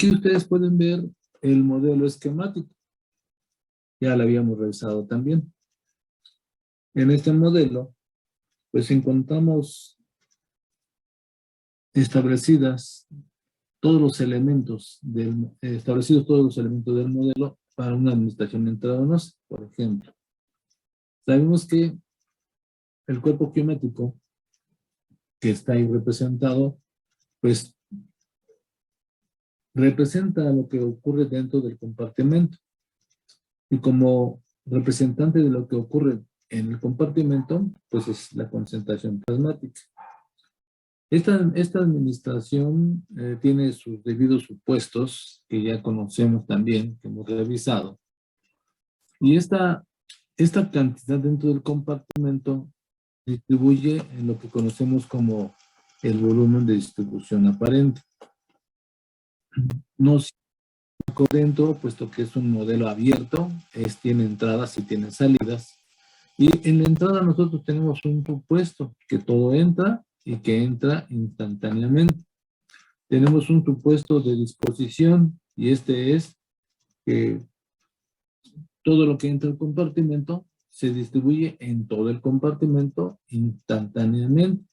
aquí ustedes pueden ver el modelo esquemático. Ya lo habíamos revisado también. En este modelo, pues encontramos establecidos todos los elementos del modelo para una administración intravenosa, por ejemplo. Sabemos que el cuerpo geométrico que está ahí representado, pues representa lo que ocurre dentro del compartimento. Y como representante de lo que ocurre en el compartimento, pues es la concentración plasmática. Esta administración tiene sus debidos supuestos, que ya conocemos también, que hemos revisado. Y esta cantidad dentro del compartimento distribuye en lo que conocemos como el volumen de distribución aparente. No dentro, puesto que es un modelo abierto, tiene entradas y tiene salidas. Y en la entrada nosotros tenemos un supuesto, que todo entra y que entra instantáneamente. Tenemos un supuesto de disposición, y este es que todo lo que entra al compartimento se distribuye en todo el compartimento instantáneamente.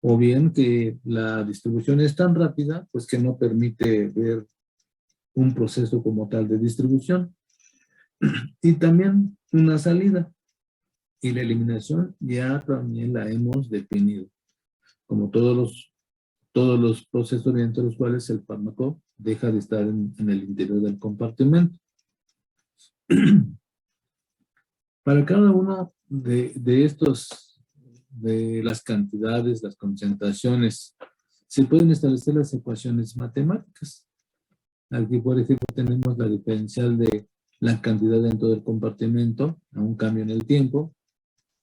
O bien que la distribución es tan rápida, pues que no permite ver un proceso como tal de distribución. Y también una salida. Y la eliminación ya también la hemos definido. Como todos los procesos dentro de los cuales el fármaco deja de estar en el interior del compartimento. Para cada uno de estos, de las cantidades, las concentraciones, se pueden establecer las ecuaciones matemáticas. Aquí, por ejemplo, tenemos la diferencial de la cantidad dentro del compartimento a un cambio en el tiempo,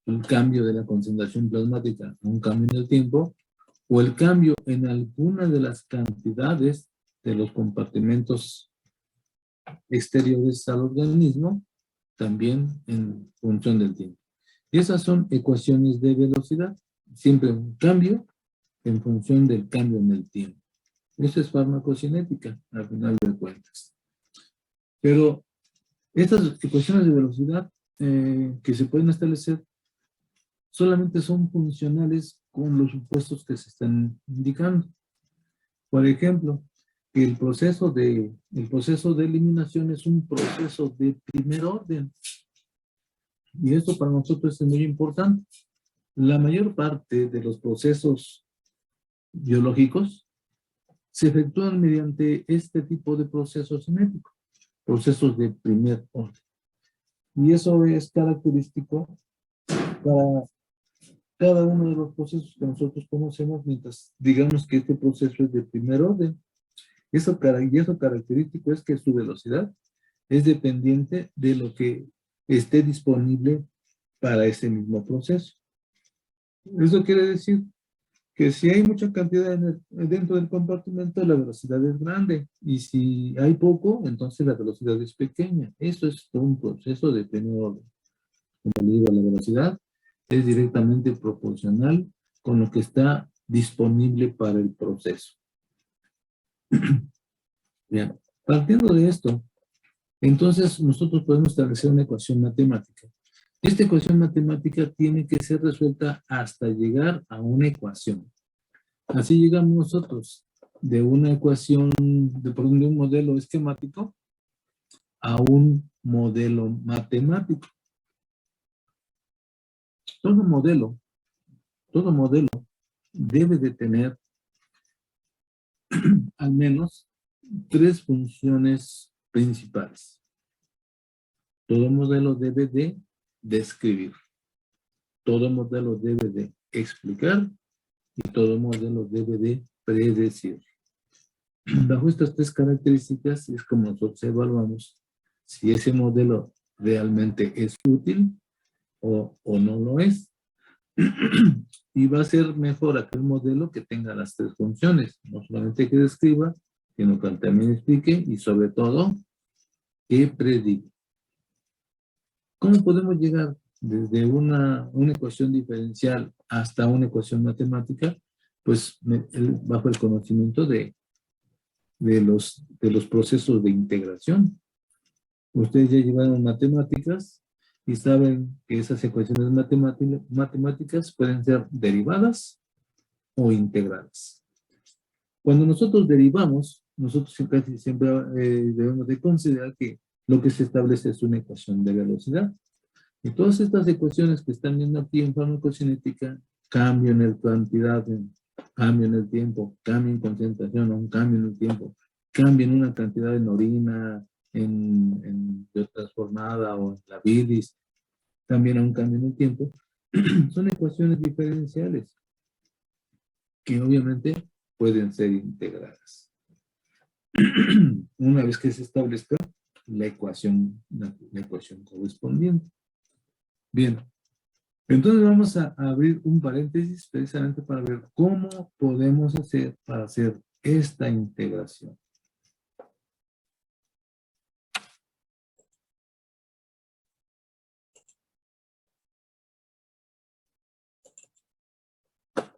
un cambio de la concentración plasmática a un cambio en el tiempo, o el cambio en alguna de las cantidades de los compartimentos exteriores al organismo, también en función del tiempo. Y esas son ecuaciones de velocidad, siempre un cambio en función del cambio en el tiempo. Eso es farmacocinética, al final de cuentas. Pero estas ecuaciones de velocidad que se pueden establecer solamente son funcionales con los supuestos que se están indicando. Por ejemplo, que el proceso de eliminación es un proceso de primer orden. Y esto para nosotros es muy importante. La mayor parte de los procesos biológicos se efectúan mediante este tipo de procesos cinéticos, procesos de primer orden. Y eso es característico para cada uno de los procesos que nosotros conocemos, mientras digamos que este proceso es de primer orden. Y eso característico es que su velocidad es dependiente de lo que esté disponible para ese mismo proceso. Eso quiere decir que si hay mucha cantidad dentro del compartimento, la velocidad es grande. Y si hay poco, entonces la velocidad es pequeña. Eso es un proceso de primer orden. Como digo, la velocidad es directamente proporcional con lo que está disponible para el proceso. Bien, partiendo de esto, entonces nosotros podemos establecer una ecuación matemática. Esta ecuación matemática tiene que ser resuelta hasta llegar a una ecuación. Así llegamos nosotros de una ecuación, de un modelo esquemático a un modelo matemático. Todo modelo debe de tener al menos 3 funciones principales. Todo modelo debe de describir. Todo modelo debe de explicar y todo modelo debe de predecir. Bajo estas 3 características es como nosotros evaluamos si ese modelo realmente es útil o no lo es. Y va a ser mejor aquel modelo que tenga las 3 funciones, no solamente que describa, sino que también explique y sobre todo que prediga. ¿Cómo podemos llegar desde una ecuación diferencial hasta una ecuación matemática? Pues bajo el conocimiento de de los procesos de integración. Ustedes ya llevaron matemáticas y saben que esas ecuaciones matemáticas pueden ser derivadas o integradas. Cuando nosotros derivamos, nosotros siempre debemos de considerar que lo que se establece es una ecuación de velocidad. Y todas estas ecuaciones que están viendo aquí en farmacocinética cambian en cantidad, cambian el tiempo, cambian concentración, un cambio en el tiempo, cambian una cantidad en orina, en transformada o en la bilis, también a un cambio en el tiempo. Son ecuaciones diferenciales que obviamente pueden ser integradas. Una vez que se establezca la ecuación correspondiente. Bien, entonces vamos a abrir un paréntesis precisamente para ver cómo podemos hacer para hacer esta integración.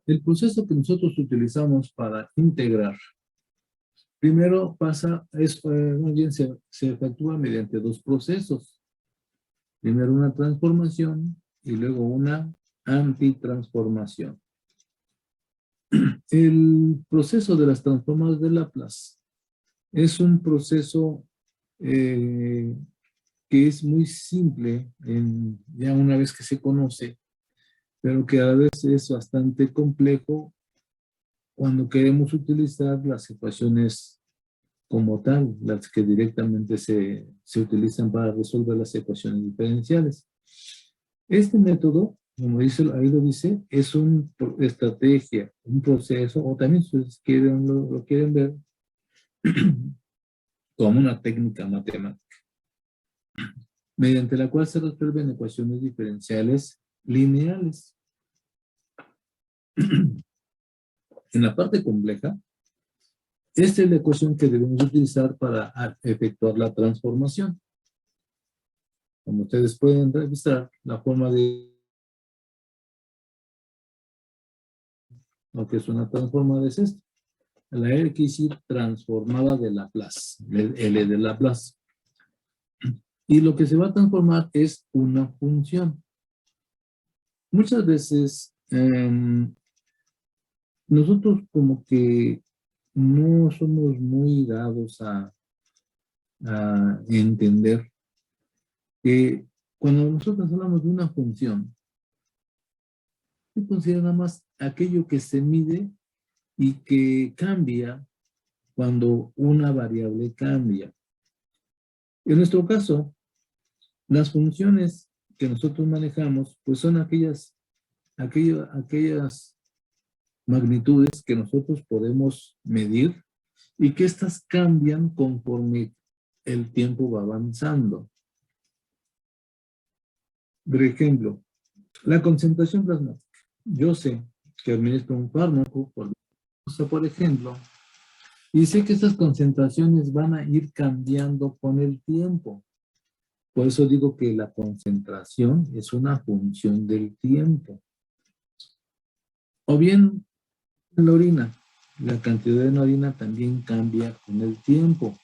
El proceso que nosotros utilizamos para integrar, primero más bien se efectúa mediante dos procesos. Primero una transformación y luego una antitransformación. El proceso de las transformadas de Laplace es un proceso que es muy simple ya una vez que se conoce, pero que a la vez es bastante complejo cuando queremos utilizar las ecuaciones como tal, las que directamente se utilizan para resolver las ecuaciones diferenciales. Este método, como ahí lo dice, es una estrategia, un proceso, o también si ustedes lo quieren ver como una técnica matemática, mediante la cual se resuelven ecuaciones diferenciales lineales. En la parte compleja, esta es la ecuación que debemos utilizar para efectuar la transformación. Como ustedes pueden revisar, la forma de lo que es una transformada es esta. La X transformada de Laplace, el L de Laplace. Y lo que se va a transformar es una función. Muchas veces nosotros como que no somos muy dados a entender que cuando nosotros hablamos de una función, se considera nada más aquello que se mide y que cambia cuando una variable cambia. En nuestro caso, las funciones que nosotros manejamos, pues son aquellas magnitudes que nosotros podemos medir y que estas cambian conforme el tiempo va avanzando. Por ejemplo, la concentración plasmática. Yo sé que administro un fármaco, por ejemplo, y sé que estas concentraciones van a ir cambiando con el tiempo. Por eso digo que la concentración es una función del tiempo. O bien, la orina. La cantidad de orina también cambia con el tiempo.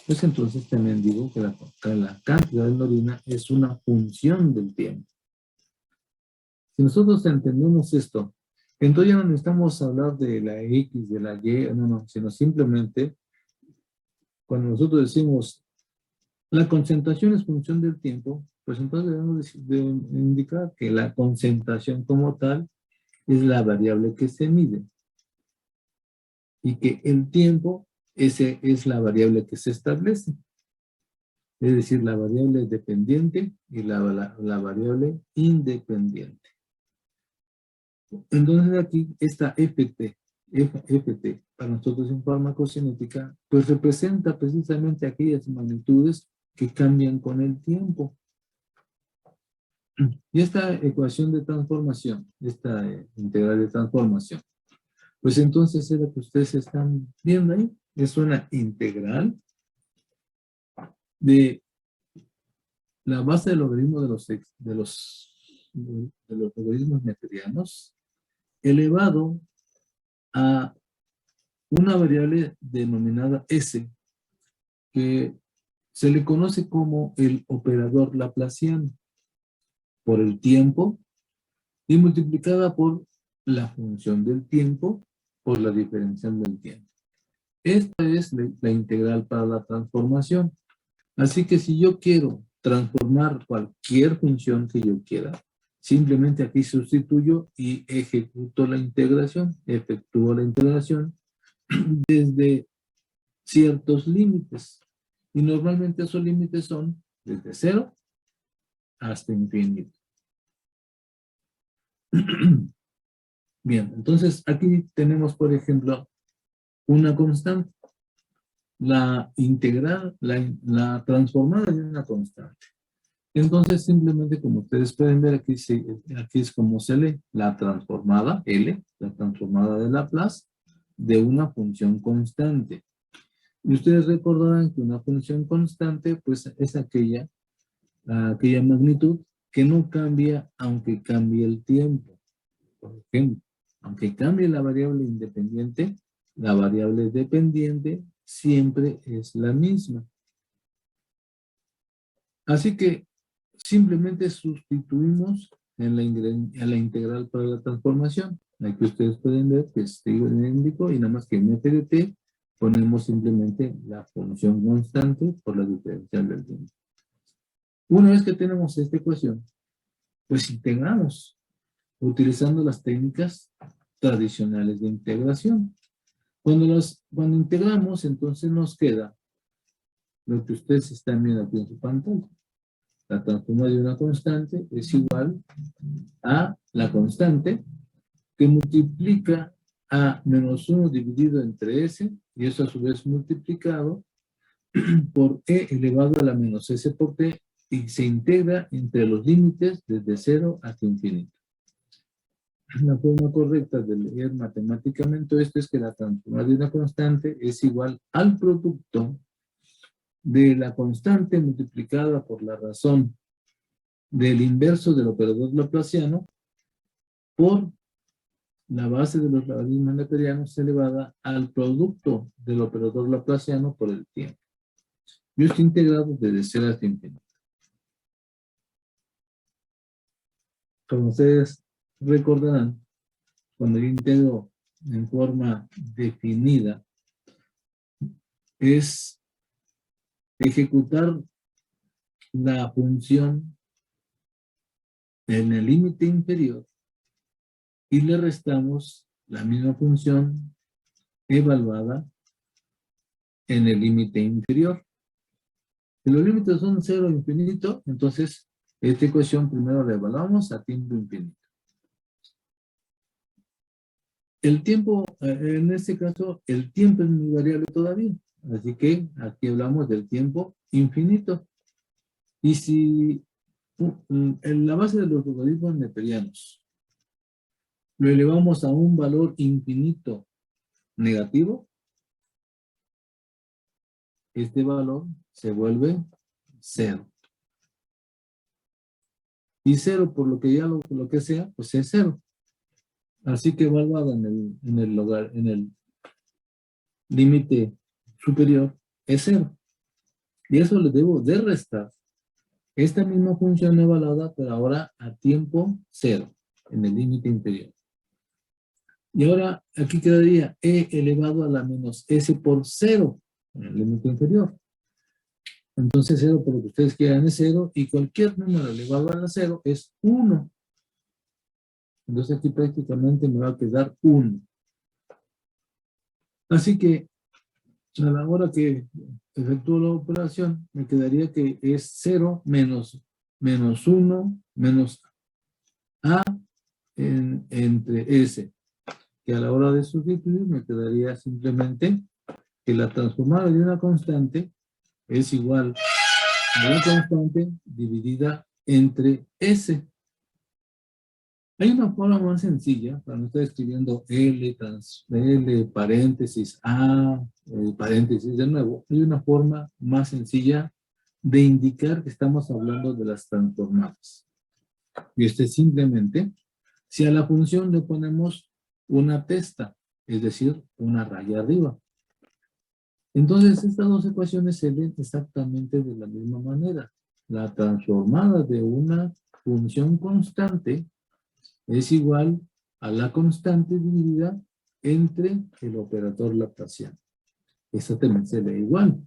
Pues entonces también digo que la cantidad de orina es una función del tiempo. Si nosotros entendemos esto, entonces ya no necesitamos hablar de la X, de la Y, no, sino simplemente cuando nosotros decimos la concentración es función del tiempo, pues entonces debemos de indicar que la concentración como tal es la variable que se mide y que el tiempo ese es la variable que se establece. Es decir, la variable dependiente y la variable independiente. Entonces aquí esta FT para nosotros en farmacocinética, pues representa precisamente aquellas magnitudes que cambian con el tiempo. Y esta ecuación de transformación, esta integral de transformación, pues entonces es lo que ustedes están viendo ahí, es una integral de la base del logaritmo de los logaritmos neperianos elevado a una variable denominada S, que se le conoce como el operador laplaciano, por el tiempo y multiplicada por la función del tiempo por la diferencial del tiempo. Esta es la integral para la transformación. Así que si yo quiero transformar cualquier función que yo quiera, simplemente aquí sustituyo y ejecuto la integración, efectúo la integración desde ciertos límites. Y normalmente esos límites son desde 0 hasta infinito. Bien, entonces aquí tenemos, por ejemplo, una constante. La integral, la transformada de una constante. Entonces, simplemente como ustedes pueden ver, aquí es como se lee la transformada, L, la transformada de Laplace, de una función constante. Y ustedes recordarán que una función constante, pues, es aquella magnitud que no cambia aunque cambie el tiempo. Por ejemplo, aunque cambie la variable independiente, la variable dependiente siempre es la misma. Así que simplemente sustituimos en la integral para la transformación. Aquí ustedes pueden ver que es idéntico y nada más que en f de t ponemos simplemente la función constante por la diferencial del tiempo. Una vez que tenemos esta ecuación, pues integramos utilizando las técnicas tradicionales de integración. Cuando integramos, entonces nos queda lo que ustedes están viendo aquí en su pantalla. La transforma de una constante es igual a la constante que multiplica a menos 1 dividido entre s, y eso a su vez multiplicado por e elevado a la menos s por t, y se integra entre los límites desde 0 hasta infinito. La forma correcta de leer matemáticamente esto es que la transformada de una constante es igual al producto de la constante multiplicada por la razón del inverso del operador laplaciano por la base de los logaritmos neperianos elevada al producto del operador laplaciano por el tiempo. Y esto integrado desde 0 hasta infinito. Como ustedes recordarán, cuando yo integro en forma definida, es ejecutar la función en el límite inferior y le restamos la misma función evaluada en el límite inferior. Si los límites son 0 e infinito, entonces esta ecuación primero la evaluamos a tiempo infinito. El tiempo, en este caso, el tiempo es muy variable todavía. Así que aquí hablamos del tiempo infinito. Y si en la base de los logaritmos neperianos lo elevamos a un valor infinito negativo, este valor se vuelve 0. Y 0, por lo que ya lo que sea, pues es 0. Así que evaluada en el límite superior es 0. Y eso le debo de restar esta misma función evaluada, pero ahora a tiempo 0, en el límite inferior. Y ahora aquí quedaría e elevado a la menos s por 0, en el límite inferior. Entonces 0 por lo que ustedes quieran es 0, y cualquier número elevado a la 0 es 1. Entonces aquí prácticamente me va a quedar 1. Así que a la hora que efectúo la operación, me quedaría que es 0 menos 1 menos a entre s. Que a la hora de sustituir me quedaría simplemente que la transformada de una constante es igual a la constante dividida entre s. Hay una forma más sencilla para no estar escribiendo L paréntesis A, paréntesis de nuevo. Hay una forma más sencilla de indicar que estamos hablando de las transformadas. Y este simplemente, si a la función le ponemos una testa, es decir, una raya arriba. Entonces, estas dos ecuaciones se leen exactamente de la misma manera. La transformada de una función constante es igual a la constante dividida entre el operador laplaciano. Esta también se lee igual.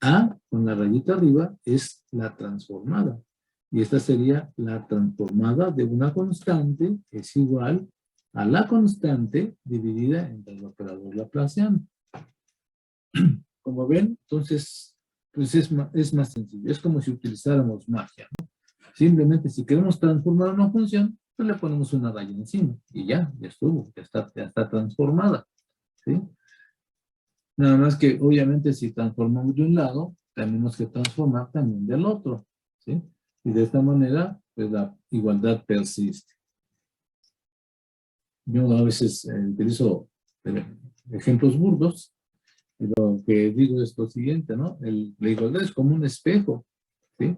A, con la rayita arriba, es la transformada. Y esta sería la transformada de una constante es igual a la constante dividida entre el operador laplaciano. Como ven, entonces, pues es más sencillo. Es como si utilizáramos magia, ¿no? Simplemente si queremos transformar una función, pues le ponemos una raya encima. Y ya estuvo, ya está transformada. ¿Sí? Nada más que, obviamente, si transformamos de un lado, tenemos que transformar también del otro. ¿Sí? Y de esta manera, pues la igualdad persiste. Yo a veces utilizo ejemplos burdos. Y lo que digo es lo siguiente, ¿no? La igualdad es como un espejo, ¿sí?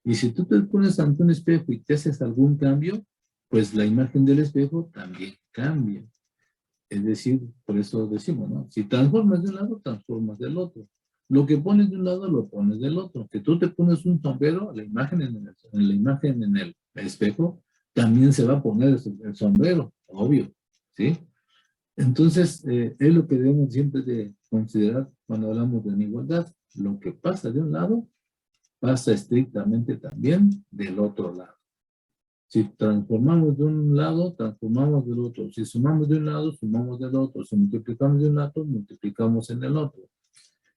Y si tú te pones ante un espejo y te haces algún cambio, pues la imagen del espejo también cambia. Es decir, por eso decimos, ¿no? Si transformas de un lado, transformas del otro. Lo que pones de un lado, lo pones del otro. Que tú te pones un sombrero, la imagen en el espejo, también se va a poner el sombrero, obvio, ¿sí? Entonces, es lo que debemos siempre de considerar cuando hablamos de una igualdad. Lo que pasa de un lado, pasa estrictamente también del otro lado. Si transformamos de un lado, transformamos del otro. Si sumamos de un lado, sumamos del otro. Si multiplicamos de un lado, multiplicamos en el otro.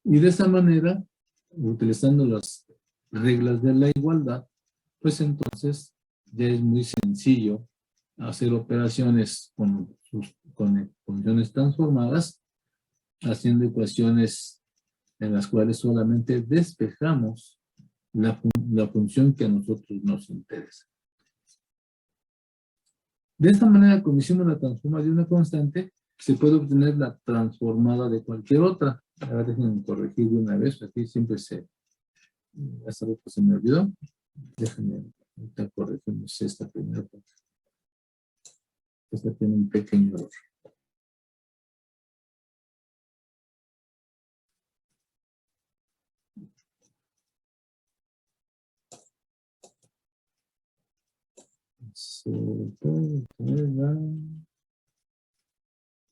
Y de esa manera, utilizando las reglas de la igualdad, pues entonces ya es muy sencillo hacer operaciones con funciones transformadas, haciendo ecuaciones en las cuales solamente despejamos la función que a nosotros nos interesa. De esta manera, como hicimos la transformada de una constante, se puede obtener la transformada de cualquier otra. Ahora déjenme corregir de una vez, aquí siempre hasta luego se me olvidó. Déjenme, ahorita corregimos esta primera parte. Esta tiene un pequeño error. Se puede poner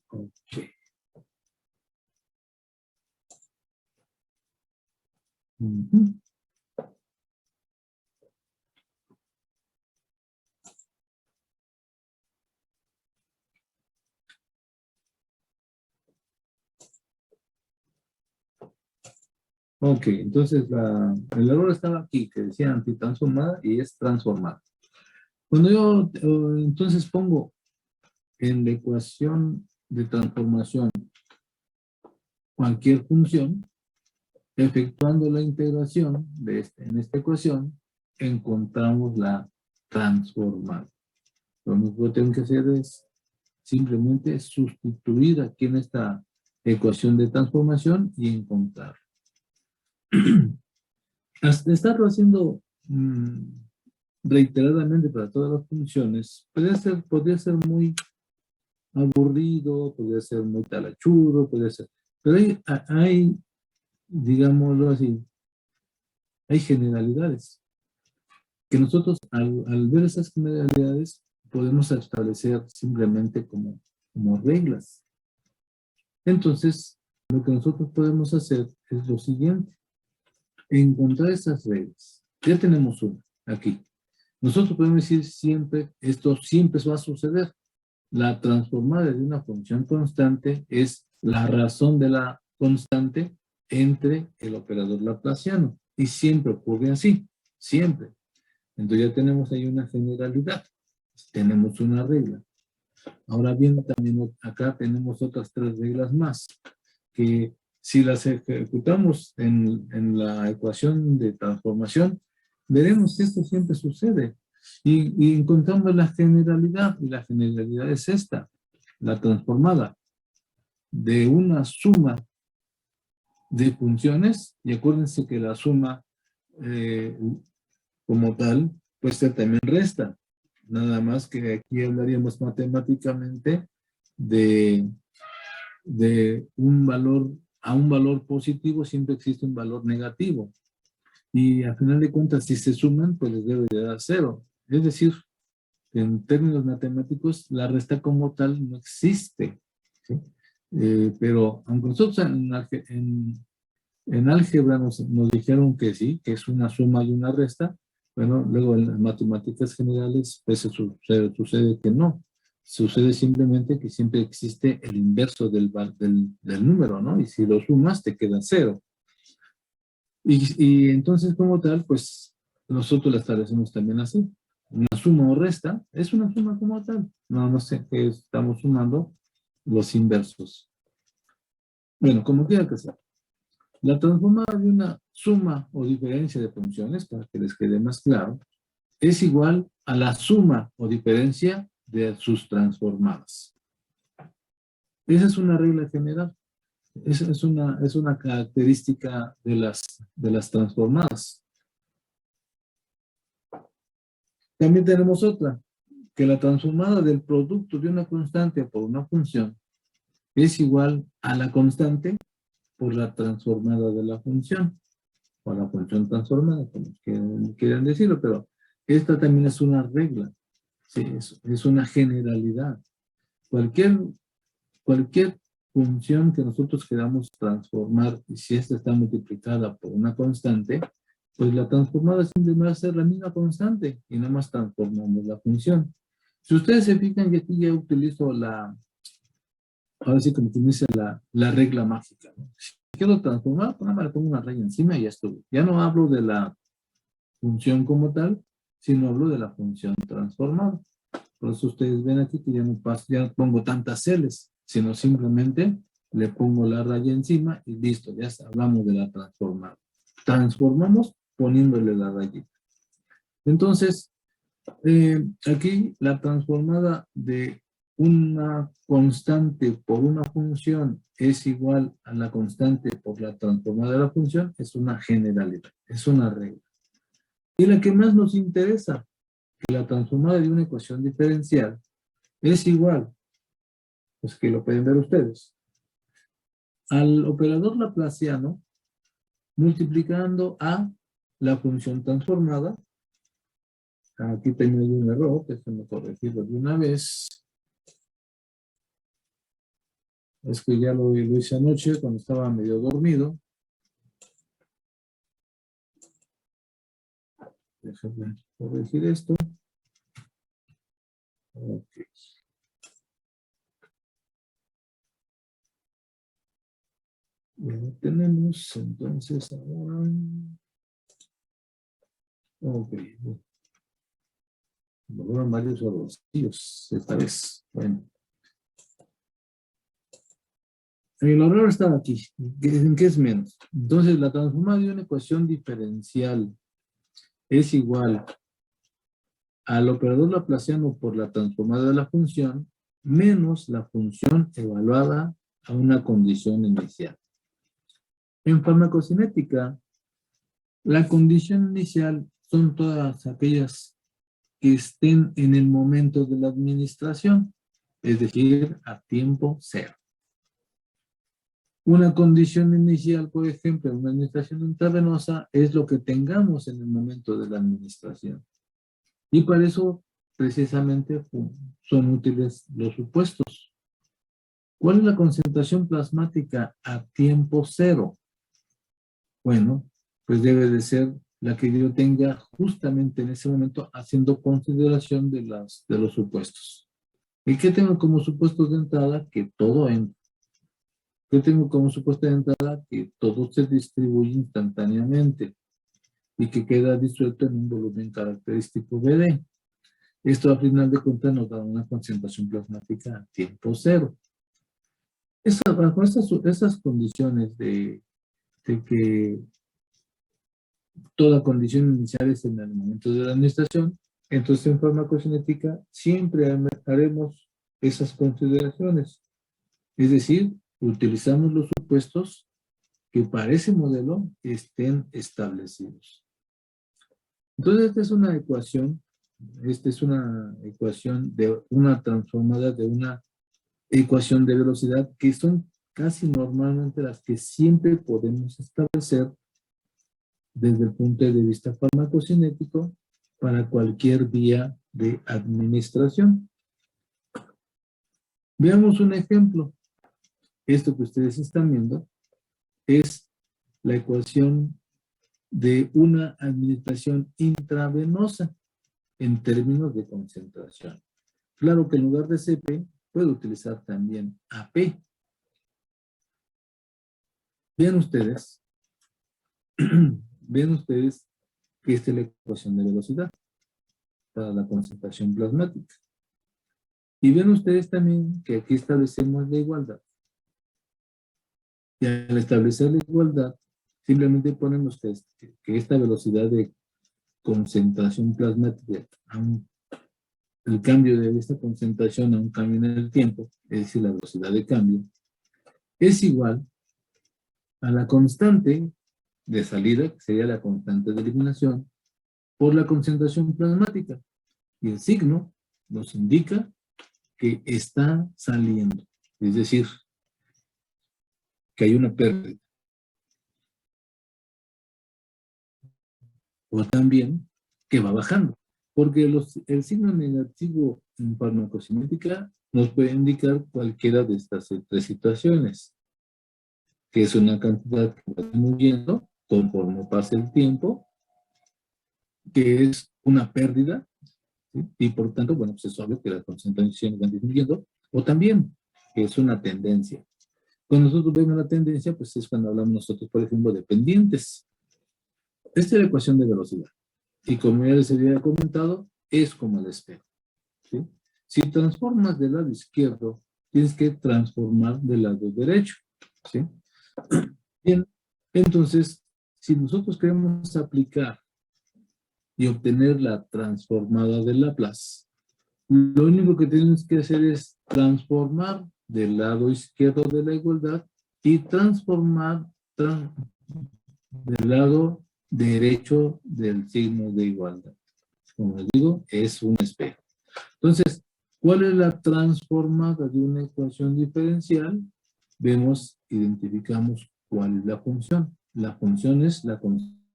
ok. Uh-huh. Ok, entonces el error estaba aquí, que decía antitransformada y es transformada. Cuando yo entonces pongo en la ecuación de transformación cualquier función, efectuando la integración en esta ecuación, encontramos la transformada. Lo único que tengo que hacer es simplemente sustituir aquí en esta ecuación de transformación y encontrar. Hasta estarlo haciendo reiteradamente para todas las funciones, podría ser muy aburrido, podría ser muy talachudo, podría ser. Pero hay, digámoslo así, hay generalidades que nosotros al ver esas generalidades podemos establecer simplemente como reglas. Entonces, lo que nosotros podemos hacer es lo siguiente: encontrar esas reglas. Ya tenemos una aquí. Nosotros podemos decir siempre, esto siempre va a suceder. La transformada de una función constante es la razón de la constante entre el operador laplaciano. Y siempre ocurre así, siempre. Entonces ya tenemos ahí una generalidad, tenemos una regla. Ahora bien, también acá tenemos otras tres reglas más, que si las ejecutamos en la ecuación de transformación, veremos que esto siempre sucede. Y encontramos la generalidad, y la generalidad es esta, la transformada de una suma de funciones, y acuérdense que la suma como tal, pues también resta. Nada más que aquí hablaríamos matemáticamente de de un valor a un valor positivo, siempre existe un valor negativo. Y al final de cuentas, si se suman, pues les debe de dar cero. Es decir, en términos matemáticos, la resta como tal no existe, ¿sí? Pero aunque nosotros en álgebra nos dijeron que sí, que es una suma y una resta, bueno, luego en las matemáticas generales, pues sucede que no. Sucede simplemente que siempre existe el inverso del número, ¿no? Y si lo sumas, te queda cero. Y entonces, como tal, pues nosotros la establecemos también así. Una suma o resta es una suma como tal. No sé qué estamos sumando los inversos. Bueno, como quiera que sea. La transformada de una suma o diferencia de funciones, para que les quede más claro, es igual a la suma o diferencia de sus transformadas. Esa es una regla general. Esa es una característica de las transformadas. También tenemos otra, que la transformada del producto de una constante por una función es igual a la constante por la transformada de la función, o la función transformada, como quieran decirlo, pero esta también es una regla, ¿sí? Es una generalidad. Cualquier función que nosotros queramos transformar, y si esta está multiplicada por una constante, pues la transformada siempre va a ser la misma constante, y nada más transformamos la función. Si ustedes se fijan que aquí ya utilizo ahora sí como que me dice la regla mágica, ¿no? Si quiero transformar, pues nada más le pongo una raya encima y ya estuvo. Ya no hablo de la función como tal, sino hablo de la función transformada. Por eso ustedes ven aquí que ya no pongo tantas celes, sino simplemente le pongo la raya encima y listo, ya hablamos de la transformada. Transformamos poniéndole la rayita. Entonces, aquí la transformada de una constante por una función es igual a la constante por la transformada de la función, es una generalidad, es una regla. Y la que más nos interesa, que la transformada de una ecuación diferencial es igual, pues que lo pueden ver ustedes, al operador laplaciano multiplicando a la función transformada. Aquí tengo un error, déjenme corregirlo de una vez. Es que ya lo hice anoche cuando estaba medio dormido. Déjenme corregir esto. Ok. Ya lo tenemos, entonces ahora. Ok. Fueron varios errorcillos esta vez. Bueno. El error está aquí. ¿En qué es menos? Entonces, la transformada de una ecuación diferencial es igual al operador laplaciano por la transformada de la función menos la función evaluada a una condición inicial. En farmacocinética, la condición inicial son todas aquellas que estén en el momento de la administración, es decir, a tiempo cero. Una condición inicial, por ejemplo, en una administración intravenosa, es lo que tengamos en el momento de la administración. Y para eso, precisamente, son útiles los supuestos. ¿Cuál es la concentración plasmática a tiempo cero? Bueno, pues debe de ser la que yo tenga justamente en ese momento haciendo consideración de los supuestos. ¿Y qué tengo como supuestos de entrada? Que todo entra. ¿Qué tengo como supuesto de entrada? Que todo se distribuye instantáneamente y que queda disuelto en un volumen característico BD. Esto a final de cuentas nos da una concentración plasmática a tiempo cero. Bajo esas condiciones de que toda condición inicial es en el momento de la administración, entonces en farmacocinética siempre haremos esas consideraciones. Es decir, utilizamos los supuestos que para ese modelo estén establecidos. Entonces esta es una ecuación de una transformada de una ecuación de velocidad que son casi normalmente las que siempre podemos establecer desde el punto de vista farmacocinético para cualquier vía de administración. Veamos un ejemplo. Esto que ustedes están viendo es la ecuación de una administración intravenosa en términos de concentración. Claro que en lugar de CP puedo utilizar también AP. Vean ustedes que esta es la ecuación de velocidad para la concentración plasmática. Y ven ustedes también que aquí establecemos la igualdad. Y al establecer la igualdad, simplemente ponen ustedes que esta velocidad de concentración plasmática, el cambio de esta concentración a un cambio en el tiempo, es decir, la velocidad de cambio, es igual a la constante de salida, que sería la constante de eliminación, por la concentración plasmática. Y el signo nos indica que está saliendo. Es decir, que hay una pérdida. O también que va bajando. Porque el signo negativo en farmacocinética nos puede indicar cualquiera de estas tres situaciones. Que es una cantidad que va disminuyendo conforme pasa el tiempo, que es una pérdida, ¿sí? Y por tanto, bueno, pues es obvio que las concentraciones van disminuyendo, o también que es una tendencia. Cuando nosotros vemos la tendencia, pues es cuando hablamos nosotros, por ejemplo, de pendientes. Esta es la ecuación de velocidad. Y como ya les había comentado, es como el espejo, ¿sí? Si transformas del lado izquierdo, tienes que transformar del lado derecho, ¿sí? Bien, entonces, si nosotros queremos aplicar y obtener la transformada de Laplace, lo único que tenemos que hacer es transformar del lado izquierdo de la igualdad y transformar del lado derecho del signo de igualdad. Como les digo, es un espejo. Entonces, ¿cuál es la transformada de una ecuación diferencial? Vemos, identificamos cuál es la función. La función es la concentración.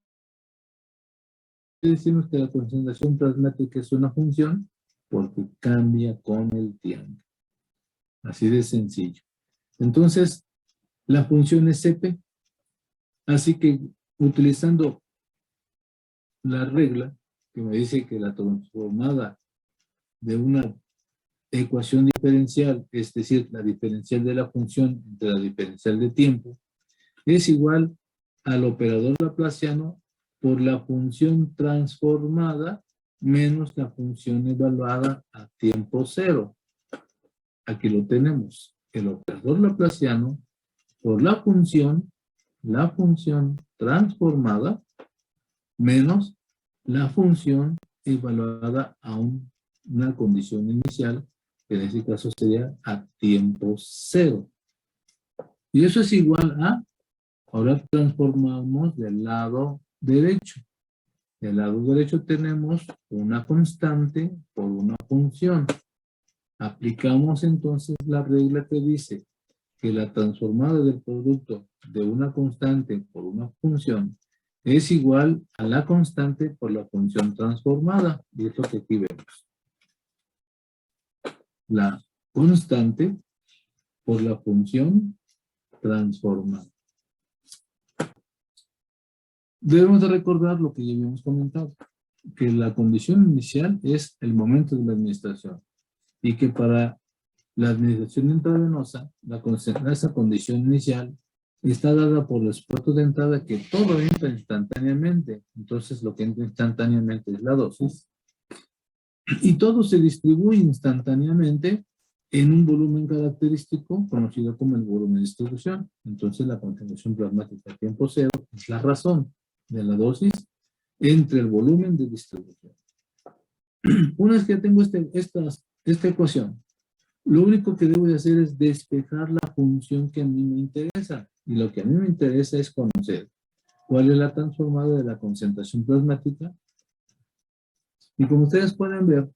Decimos que la concentración plasmática es una función porque cambia con el tiempo. Así de sencillo. Entonces, la función es CP. Así que, utilizando la regla que me dice que la transformada de una ecuación diferencial, es decir, la diferencial de la función entre la diferencial de tiempo, es igual al operador laplaciano por la función transformada menos la función evaluada a tiempo cero. Aquí lo tenemos. El operador laplaciano por la función transformada menos la función evaluada a una condición inicial, que en este caso sería a tiempo cero. Y eso es igual a, ahora transformamos del lado derecho. Del lado derecho tenemos una constante por una función. Aplicamos entonces la regla que dice que la transformada del producto de una constante por una función es igual a la constante por la función transformada. Y es lo que aquí vemos. La constante por la función transformada. Debemos de recordar lo que ya habíamos comentado, que la condición inicial es el momento de la administración y que para la administración intravenosa, esa condición inicial está dada por los puertos de entrada que todo entra instantáneamente. Entonces lo que entra instantáneamente es la dosis y todo se distribuye instantáneamente en un volumen característico conocido como el volumen de distribución. Entonces la concentración plasmática a tiempo cero es la razón de la dosis entre el volumen de distribución. Una vez que ya tengo esta ecuación, lo único que debo de hacer es despejar la función que a mí me interesa. Y lo que a mí me interesa es conocer cuál es la transformada de la concentración plasmática. Y como ustedes pueden ver,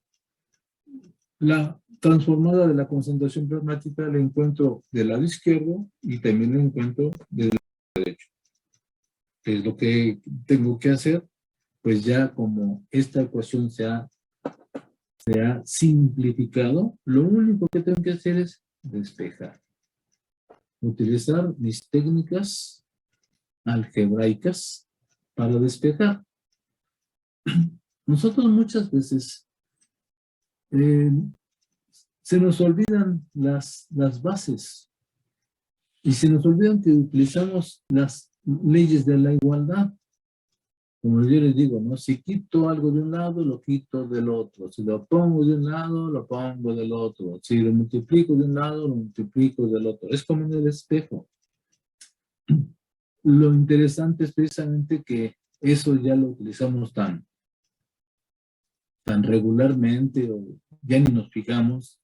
la transformada de la concentración plasmática la encuentro del lado izquierdo y también la encuentro del lado derecho. ¿Qué es lo que tengo que hacer? Pues ya como esta ecuación se ha simplificado, lo único que tengo que hacer es despejar. Utilizar mis técnicas algebraicas para despejar. Nosotros muchas veces se nos olvidan las bases y se nos olvidan que utilizamos las leyes de la igualdad. Como yo les digo, ¿no? Si quito algo de un lado, lo quito del otro. Si lo pongo de un lado, lo pongo del otro. Si lo multiplico de un lado, lo multiplico del otro. Es como en el espejo. Lo interesante es precisamente que eso ya lo utilizamos tan regularmente o ya ni nos fijamos,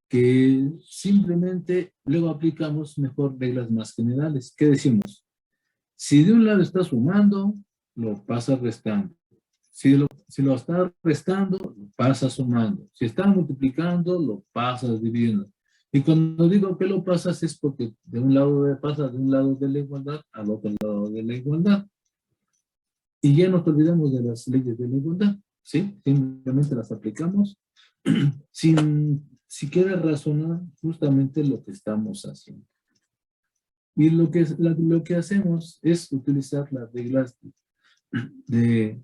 que simplemente luego aplicamos mejor reglas más generales. ¿Qué decimos? Si de un lado está sumando, lo pasas restando. Si lo está restando, lo pasas sumando. Si está multiplicando, lo pasas dividiendo. Y cuando digo que lo pasas es porque de un lado pasa de un lado de la igualdad al otro lado de la igualdad. Y ya nos olvidamos de las leyes de la igualdad, ¿sí? Simplemente las aplicamos sin siquiera razonar justamente lo que estamos haciendo. Y lo que hacemos es utilizar las reglas de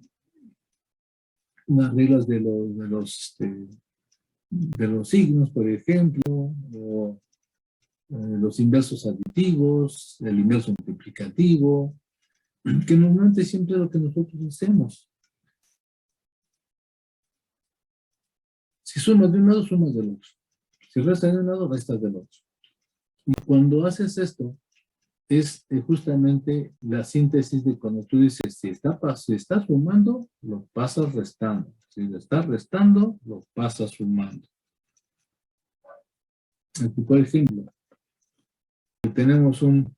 los signos, por ejemplo, o los inversos aditivos, el inverso multiplicativo, que normalmente siempre es lo que nosotros hacemos. Si sumas de un lado, sumas del otro. Si restas de un lado, restas del otro. Y cuando haces esto, es justamente la síntesis de cuando tú dices, si está sumando, lo pasas restando. Si lo estás restando, lo pasas sumando. Aquí, por ejemplo, tenemos un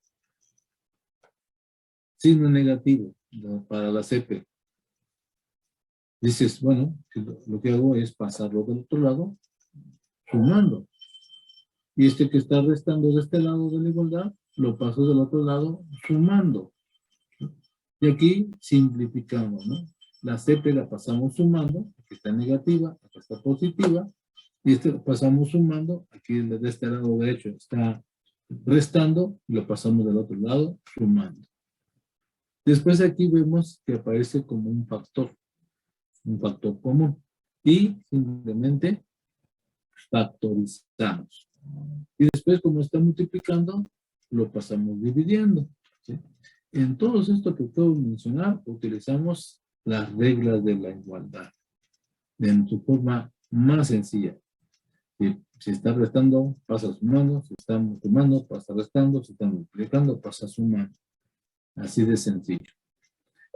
signo negativo para la CP. Dices, bueno, lo que hago es pasarlo del otro lado, sumando. Y este que está restando de este lado de la igualdad, lo paso del otro lado, sumando. Y aquí simplificamos, ¿no? La CP la pasamos sumando, aquí está negativa, acá está positiva, y este lo pasamos sumando, aquí de este lado derecho está restando, y lo pasamos del otro lado, sumando. Después aquí vemos que aparece como un factor común, y simplemente factorizamos. Y después, como está multiplicando, lo pasamos dividiendo, ¿sí? En todo esto que puedo mencionar, utilizamos las reglas de la igualdad en su forma más sencilla. Si está restando, pasa sumando. Si está sumando, pasa restando. Si está multiplicando, pasa sumando. Así de sencillo.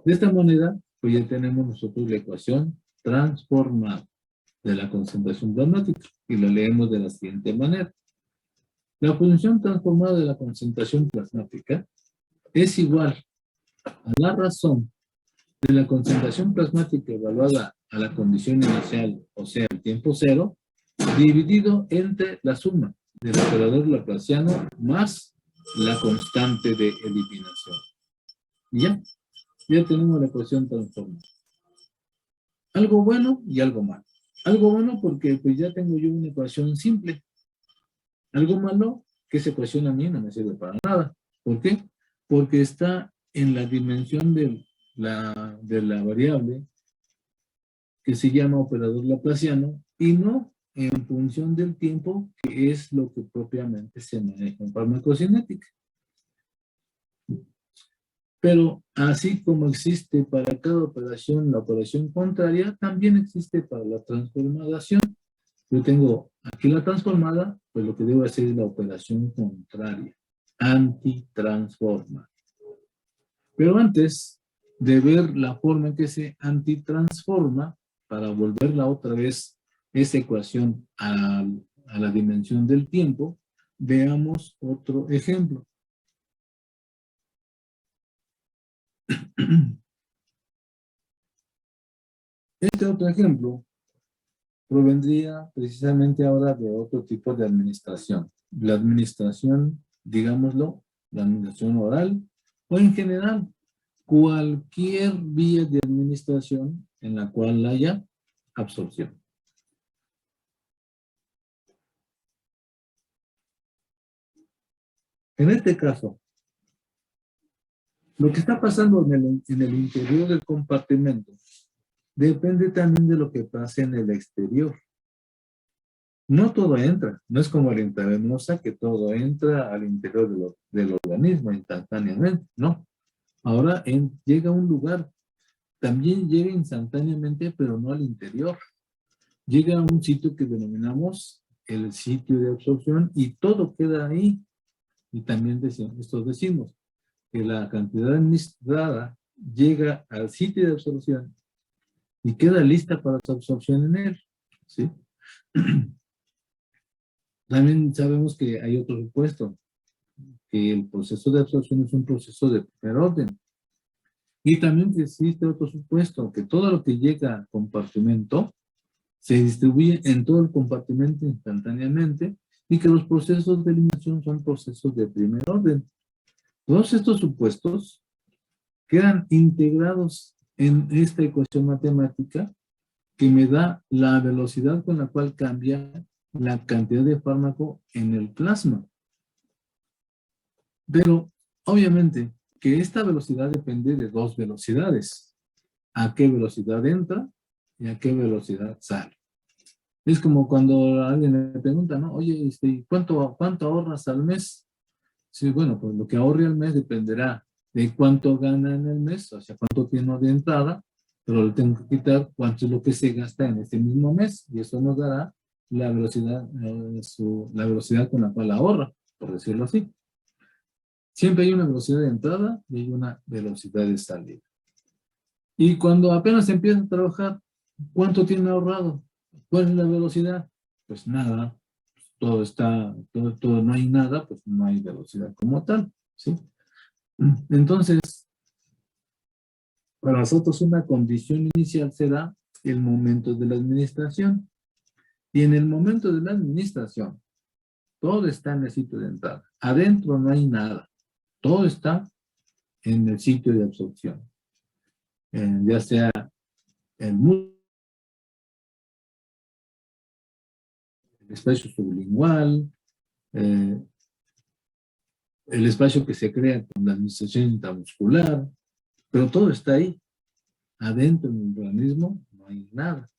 De esta manera, pues ya tenemos nosotros la ecuación transformada de la concentración plasmática y la leemos de la siguiente manera. La función transformada de la concentración plasmática es igual a la razón de la concentración plasmática evaluada a la condición inicial, o sea, el tiempo cero, dividido entre la suma del operador laplaciano más la constante de eliminación. Y ya tenemos la ecuación transformada. Algo bueno y algo malo. Algo bueno porque pues ya tengo yo una ecuación simple. Algo malo que esa ecuación a mí no me sirve para nada. ¿Por qué? Porque está en la dimensión de la variable que se llama operador laplaciano y no en función del tiempo, que es lo que propiamente se maneja en farmacocinética. Pero así como existe para cada operación la operación contraria, también existe para la transformación. Yo tengo aquí la transformada, pues lo que debo hacer es la operación contraria, antitransforma. Pero antes de ver la forma en que se antitransforma, para volverla otra vez esa ecuación a la dimensión del tiempo, veamos otro ejemplo. Este otro ejemplo provendría precisamente ahora de otro tipo de administración. La administración, digámoslo, la administración oral o en general, cualquier vía de administración en la cual haya absorción. En este caso, lo que está pasando en el interior del compartimento depende también de lo que pase en el exterior. No todo entra, no es como la intravenosa que todo entra al interior del organismo instantáneamente, no. Ahora llega a un lugar, también llega instantáneamente, pero no al interior. Llega a un sitio que denominamos el sitio de absorción y todo queda ahí. Y también decimos que la cantidad administrada llega al sitio de absorción y queda lista para su absorción en él, ¿sí? También sabemos que hay otro supuesto, que el proceso de absorción es un proceso de primer orden. Y también existe otro supuesto, que todo lo que llega al compartimento se distribuye en todo el compartimento instantáneamente y que los procesos de eliminación son procesos de primer orden. Todos estos supuestos quedan integrados en esta ecuación matemática que me da la velocidad con la cual cambia la cantidad de fármaco en el plasma. Pero, obviamente, que esta velocidad depende de dos velocidades. A qué velocidad entra y a qué velocidad sale. Es como cuando alguien me pregunta, ¿no? Oye, ¿cuánto ahorras al mes? Sí, bueno, pues lo que ahorre al mes dependerá de cuánto gana en el mes, o sea, cuánto tiene de entrada, pero le tengo que quitar cuánto es lo que se gasta en este mismo mes, y eso nos dará la velocidad, la velocidad con la cual ahorra, por decirlo así. Siempre hay una velocidad de entrada y hay una velocidad de salida. Y cuando apenas empieza a trabajar, ¿cuánto tiene ahorrado? ¿Cuál es la velocidad? Pues nada, todo está, todo no hay nada, pues no hay velocidad como tal, ¿sí? Entonces, para nosotros una condición inicial será el momento de la administración. Y en el momento de la administración, todo está en el sitio de entrada. Adentro no hay nada. Todo está en el sitio de absorción. Ya sea el espacio sublingual, el espacio que se crea con la administración intramuscular, pero todo está ahí. Adentro en el organismo no hay nada.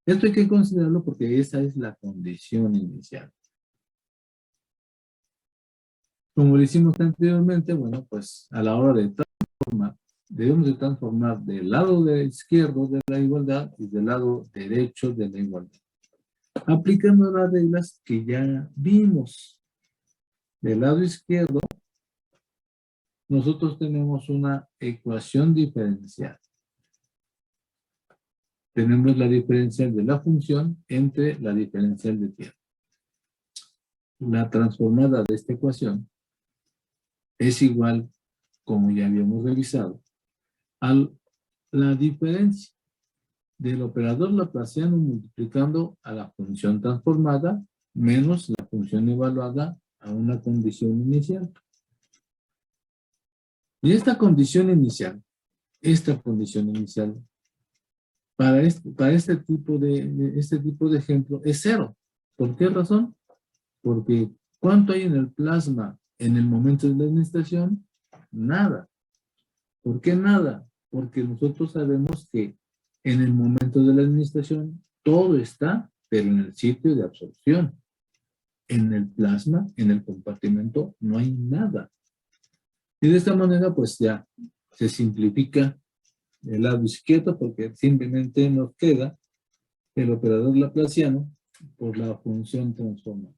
Esto hay que considerarlo porque esa es la condición inicial. Como lo hicimos anteriormente, bueno, pues a la hora de transformar, debemos de transformar del lado izquierdo de la igualdad y del lado derecho de la igualdad. Aplicando las reglas que ya vimos. Del lado izquierdo, nosotros tenemos una ecuación diferencial. Tenemos la diferencial de la función entre la diferencial de tiempo. La transformada de esta ecuación es igual, como ya habíamos revisado, a la diferencia del operador laplaciano multiplicando a la función transformada menos la función evaluada a una condición inicial. Y esta condición inicial, para este tipo de ejemplo es cero. ¿Por qué razón? Porque ¿cuánto hay en el plasma en el momento de la administración? Nada. ¿Por qué nada? Porque nosotros sabemos que en el momento de la administración todo está, pero en el sitio de absorción. En el plasma, en el compartimento, no hay nada. Y de esta manera, pues ya se simplifica el lado izquierdo porque simplemente nos queda el operador laplaciano por la función transformada.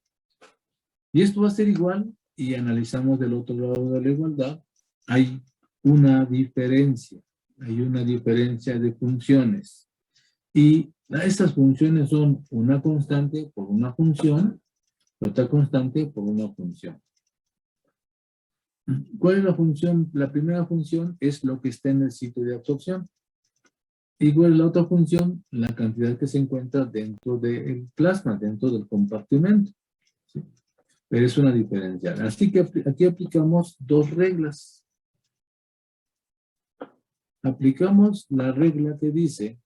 Y esto va a ser igual y analizamos del otro lado de la igualdad. Hay una diferencia de funciones. Y estas funciones son una constante por una función, otra constante por una función. ¿Cuál es la función? La primera función es lo que está en el sitio de absorción. Igual la otra función, la cantidad que se encuentra dentro del plasma, dentro del compartimento. ¿Sí? Pero es una diferencial. Así que aquí aplicamos dos reglas. Aplicamos la regla que dice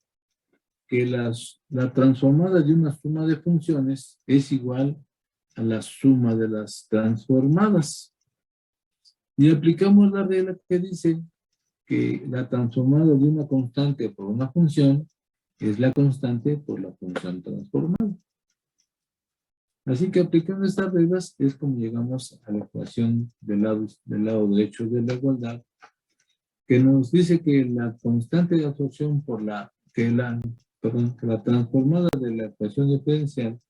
que la transformada de una suma de funciones es igual a la suma de las transformadas. Y aplicamos la regla que dice que la transformada de una constante por una función es la constante por la función transformada. Así que aplicando estas reglas es como llegamos a la ecuación del lado derecho de la igualdad, que nos dice que la constante de absorción que la transformada de la ecuación diferencial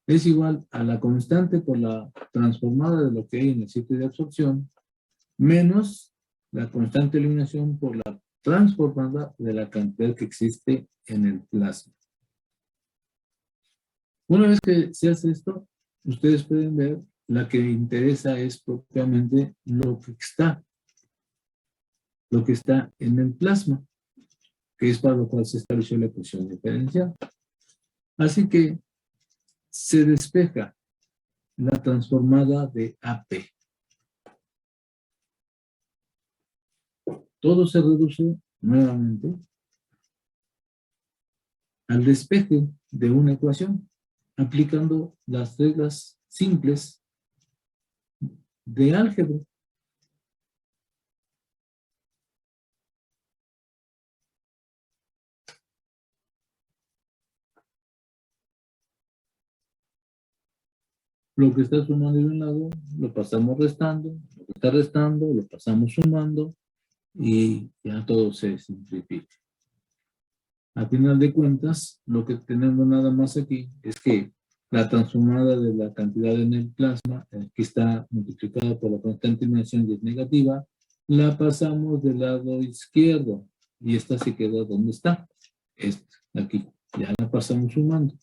es igual a la constante por la transformada de lo que hay en el sitio de absorción, menos la constante de eliminación por la transformada de la cantidad que existe en el plasma. Una vez que se hace esto, ustedes pueden ver, la que interesa es propiamente lo que está en el plasma, que es para lo cual se estableció la ecuación diferencial. Así que se despeja la transformada de AP. Todo se reduce nuevamente al despeje de una ecuación, aplicando las reglas simples de álgebra. Lo que está sumando de un lado, lo pasamos restando, lo que está restando, lo pasamos sumando, y ya todo se simplifica. A final de cuentas, lo que tenemos nada más aquí es que la transformada de la cantidad en el plasma, que está multiplicada por la constante de eliminación y es negativa, la pasamos del lado izquierdo y esta se queda donde está. Esta, aquí, ya la pasamos sumando.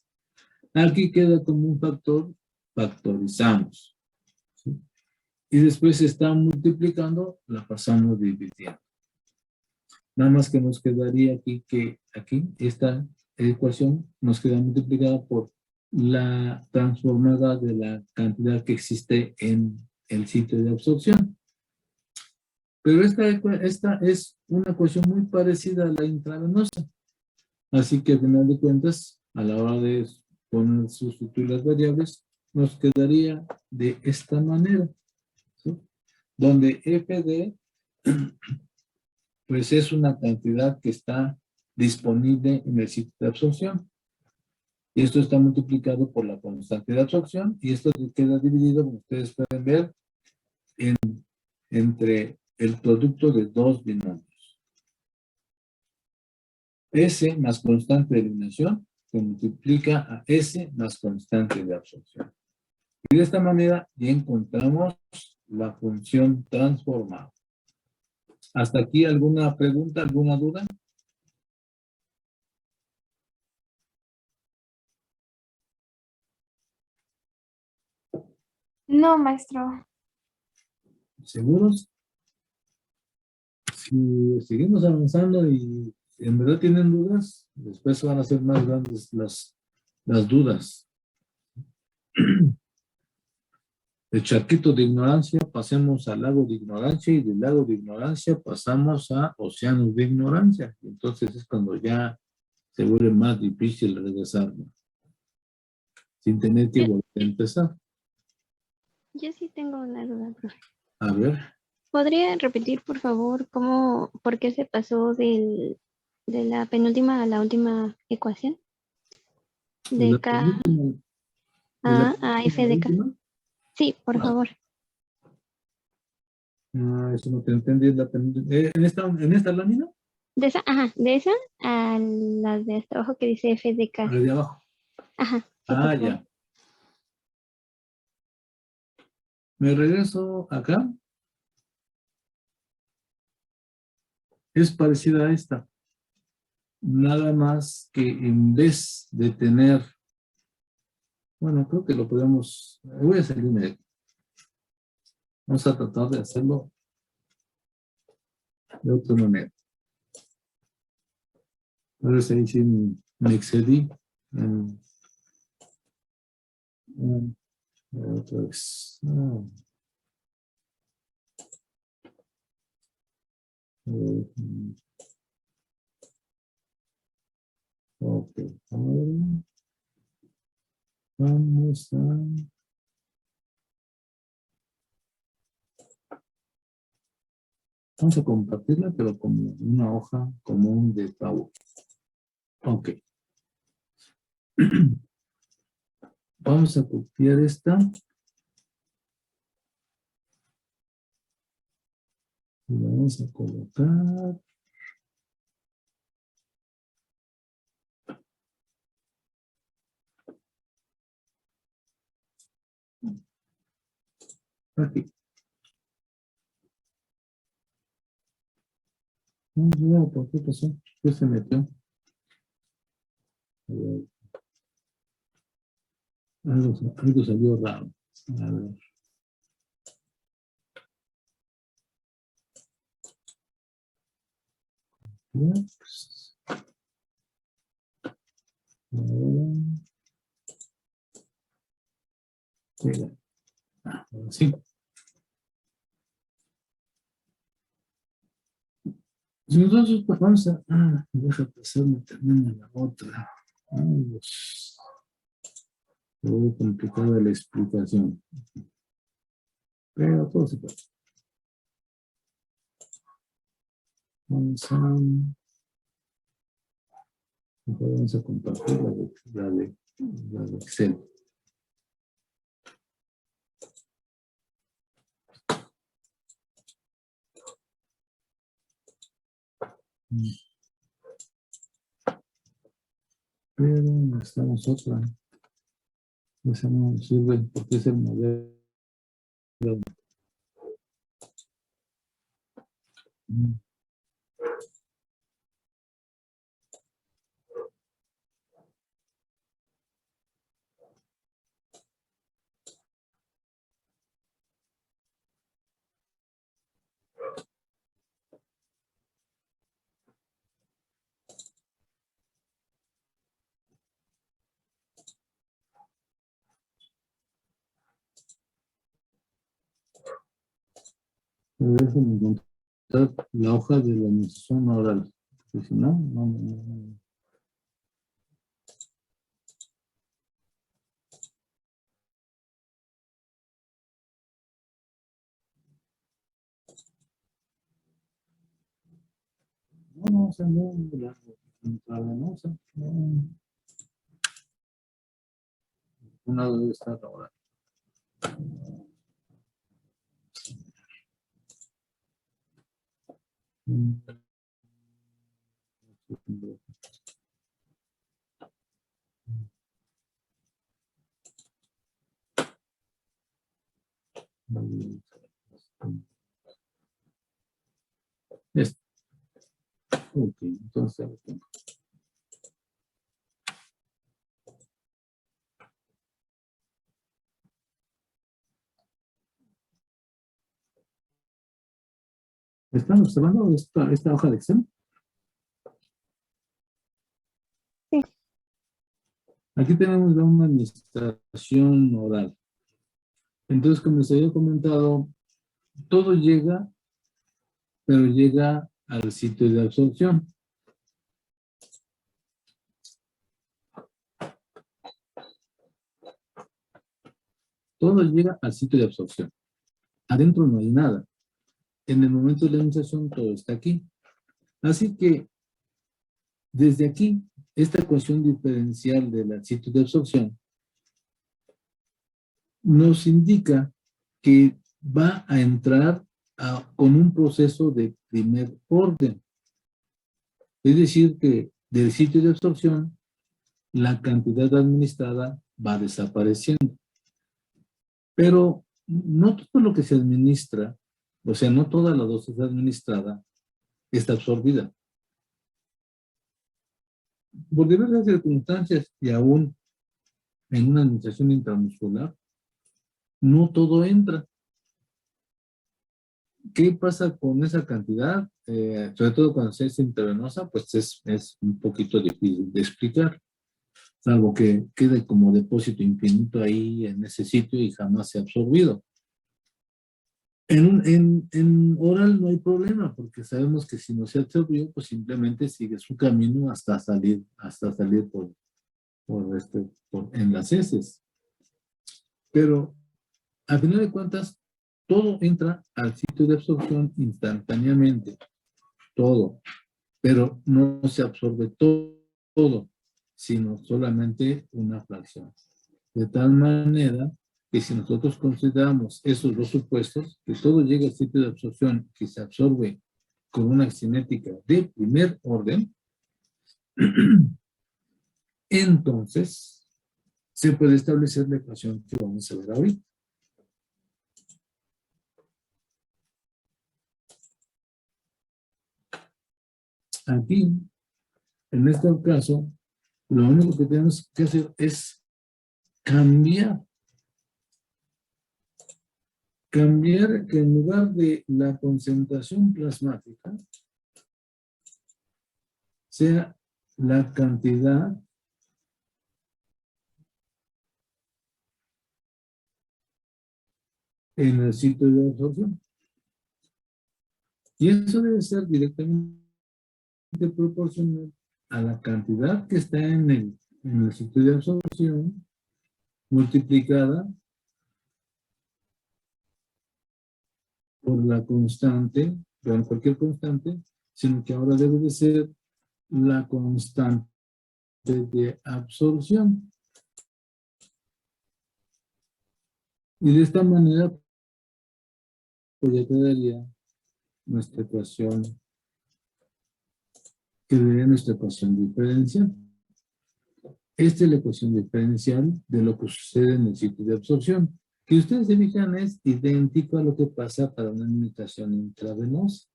Aquí queda como un factor, factorizamos. ¿Sí? Y después se está multiplicando, la pasamos dividiendo. Nada más que nos quedaría aquí que aquí esta ecuación nos queda multiplicada por la transformada de la cantidad que existe en el sitio de absorción. Pero esta es una ecuación muy parecida a la intravenosa. Así que al final de cuentas, a la hora de sustituir las variables, nos quedaría de esta manera, ¿sí? Donde FD pues es una cantidad que está disponible en el sitio de absorción. Y esto está multiplicado por la constante de absorción y esto queda dividido, como ustedes pueden ver, entre el producto de dos binomios. S más constante de eliminación se multiplica a S más constante de absorción. Y de esta manera ya encontramos la función transformada. ¿Hasta aquí alguna pregunta, alguna duda? No, maestro. ¿Seguros? Si seguimos avanzando y en verdad tienen dudas, después van a ser más grandes las dudas. De charquito de ignorancia pasemos al lago de ignorancia y del lago de ignorancia pasamos a océanos de ignorancia. Entonces es cuando ya se vuelve más difícil regresar, ¿no? Sin tener que Yo, volver a empezar. yo sí tengo una duda, profe. A ver. ¿Podría repetir, por favor, por qué se pasó de la penúltima a la última ecuación? De De la K penúltima, de la a F penúltima a la de K. última. Sí, por favor. No, eso no te entendí. ¿En esta lámina? De esa a las de hasta abajo que dice F de A K. la de abajo. Ajá, sí, por Ah, favor. ya. Me regreso acá. Es parecida a esta. Nada más que en vez de tener, bueno, creo que lo podemos, voy a salirme de aquí. Vamos a tratar de hacerlo de otra manera. Ahora sí, sí me excedí. Otra vez. Ok, ahora vamos a compartirla, pero como una hoja común de PowerPoint. Ok. Vamos a copiar esta. Y la vamos a colocar. Aquí. No, ¿por qué pasó? ¿Qué se metió? A ver, algo salió raro. A ver. Ya, pues, ahora, mira. Ahora sí. Entonces, pues vamos a... deja pasarme también a la otra. Ay, Dios. Muy complicada la explicación. Pero todo se puede. Mejor vamos a compartir la de Excel. Pero necesitamos otra. Esa no sirve porque es el modelo. Déjenme encontrar la hoja de la administración oral. Porque si no, no. No, o sea, no, no, o sea, no. Una debe estar ahora. Este. Ok, entonces lo tengo. ¿Están observando esta hoja de Excel? Sí. Aquí tenemos una administración oral. Entonces, como les había comentado, todo llega, pero llega al sitio de absorción. Todo llega al sitio de absorción. Adentro no hay nada. En el momento de la administración, todo está aquí. Así que, desde aquí, esta ecuación diferencial del sitio de absorción nos indica que va a entrar con un proceso de primer orden. Es decir, que del sitio de absorción, la cantidad administrada va desapareciendo. Pero no todo lo que se administra, o sea, no toda la dosis administrada está absorbida. Por diversas circunstancias y aún en una administración intramuscular, no todo entra. ¿Qué pasa con esa cantidad? sobre todo cuando se es intravenosa, pues es un poquito difícil de explicar, salvo que quede como depósito infinito ahí en ese sitio y jamás se ha absorbido. En oral no hay problema, porque sabemos que si no se absorbió, pues simplemente sigue su camino hasta salir en las heces. Pero, al final de cuentas, todo entra al sitio de absorción instantáneamente, todo, pero no se absorbe todo, sino solamente una fracción. De tal manera que si nosotros consideramos esos dos supuestos, que todo llega al sitio de absorción, que se absorbe con una cinética de primer orden, entonces se puede establecer la ecuación que vamos a ver ahorita. Aquí, en este caso, lo único que tenemos que hacer es cambiar que en lugar de la concentración plasmática sea la cantidad en el sitio de absorción. Y eso debe ser directamente proporcional a la cantidad que está en el sitio de absorción multiplicada por la constante, por cualquier constante, sino que ahora debe de ser la constante de absorción. Y de esta manera, pues ya quedaría nuestra ecuación, quedaría nuestra ecuación diferencial. Esta es la ecuación diferencial de lo que sucede en el sitio de absorción, que ustedes se fijan es idéntico a lo que pasa para una administración intravenosa.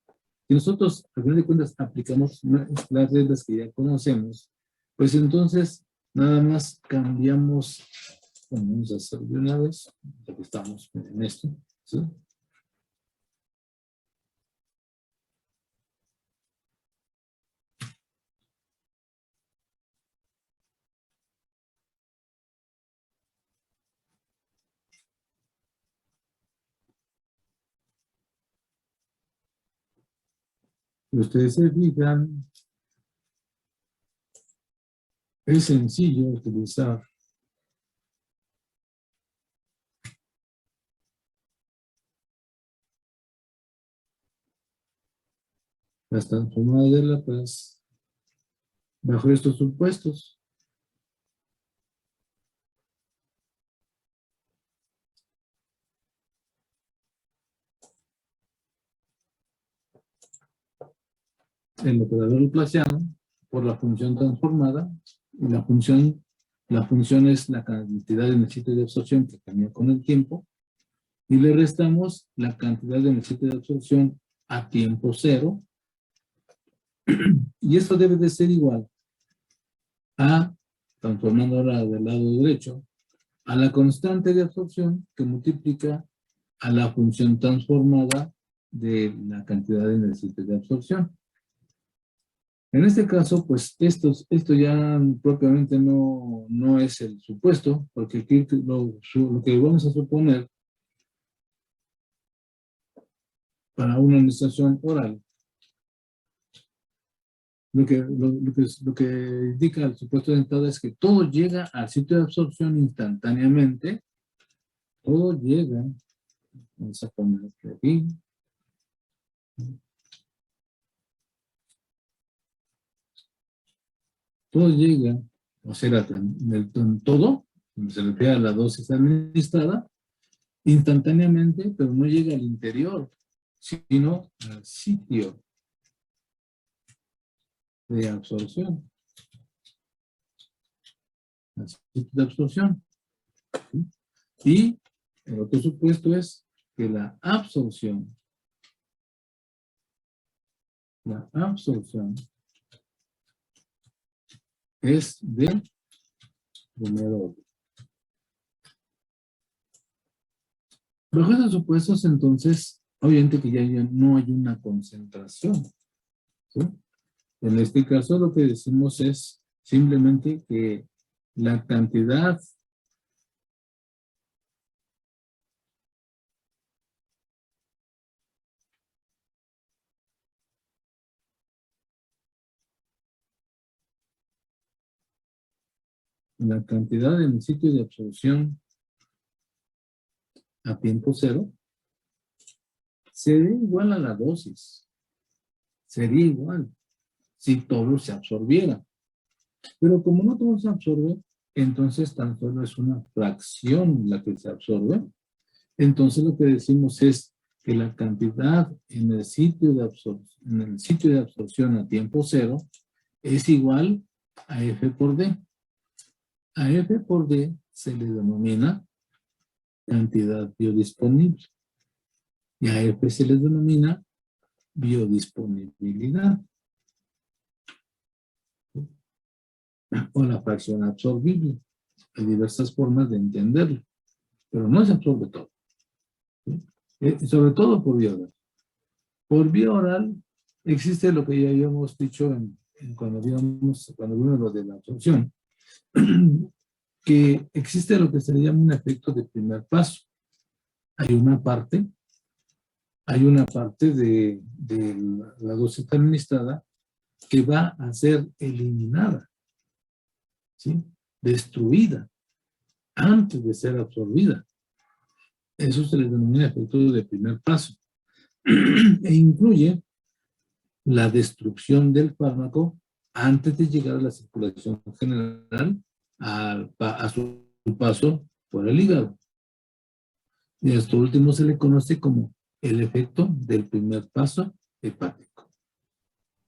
Si nosotros, al final de cuentas, aplicamos las reglas que ya conocemos, pues entonces nada más cambiamos, bueno, vamos a hacer de una vez, ya que estamos en esto, ¿sí? Si ustedes se fijan, es sencillo utilizar las transformadas de Laplace bajo estos supuestos. El operador laplaciano por la función transformada, y la función es la cantidad en el sitio de absorción que cambia con el tiempo, y le restamos la cantidad en el sitio de absorción a tiempo cero, y esto debe de ser igual a, transformando ahora del lado derecho, a la constante de absorción que multiplica a la función transformada de la cantidad en el sitio de absorción. En este caso, pues esto ya propiamente no es el supuesto, porque aquí lo que vamos a suponer para una administración oral, lo que indica el supuesto de entrada es que todo llega al sitio de absorción instantáneamente, todo llega, vamos a poner aquí, todo llega, o sea, todo, se refiere a la dosis administrada, instantáneamente, pero no llega al interior, sino al sitio de absorción. Al sitio de absorción. ¿Sí? Y el otro supuesto es que la absorción es de primer orden. Bajo esos supuestos, entonces, obviamente que ya no hay una concentración. ¿sí? En este caso lo que decimos es simplemente que la cantidad en el sitio de absorción a tiempo cero sería igual a la dosis. Sería igual si todo se absorbiera. Pero como no todo se absorbe, entonces tan solo es una fracción la que se absorbe. Entonces lo que decimos es que la cantidad en el sitio de absorción a tiempo cero es igual a F por D. A F por D se le denomina cantidad biodisponible. Y a F se le denomina biodisponibilidad. O la fracción absorbible. Hay diversas formas de entenderlo, pero no se absorbe todo. ¿Sí? Sobre todo por vía oral. Por vía oral existe lo que ya habíamos dicho cuando vimos lo de la absorción, que existe lo que se le llama un efecto de primer paso. Hay una parte de la dosis administrada que va a ser eliminada, ¿sí? Destruida antes de ser absorbida. Eso se le denomina efecto de primer paso. E incluye la destrucción del fármaco antes de llegar a la circulación general a su paso por el hígado. Y a esto último se le conoce como el efecto del primer paso hepático.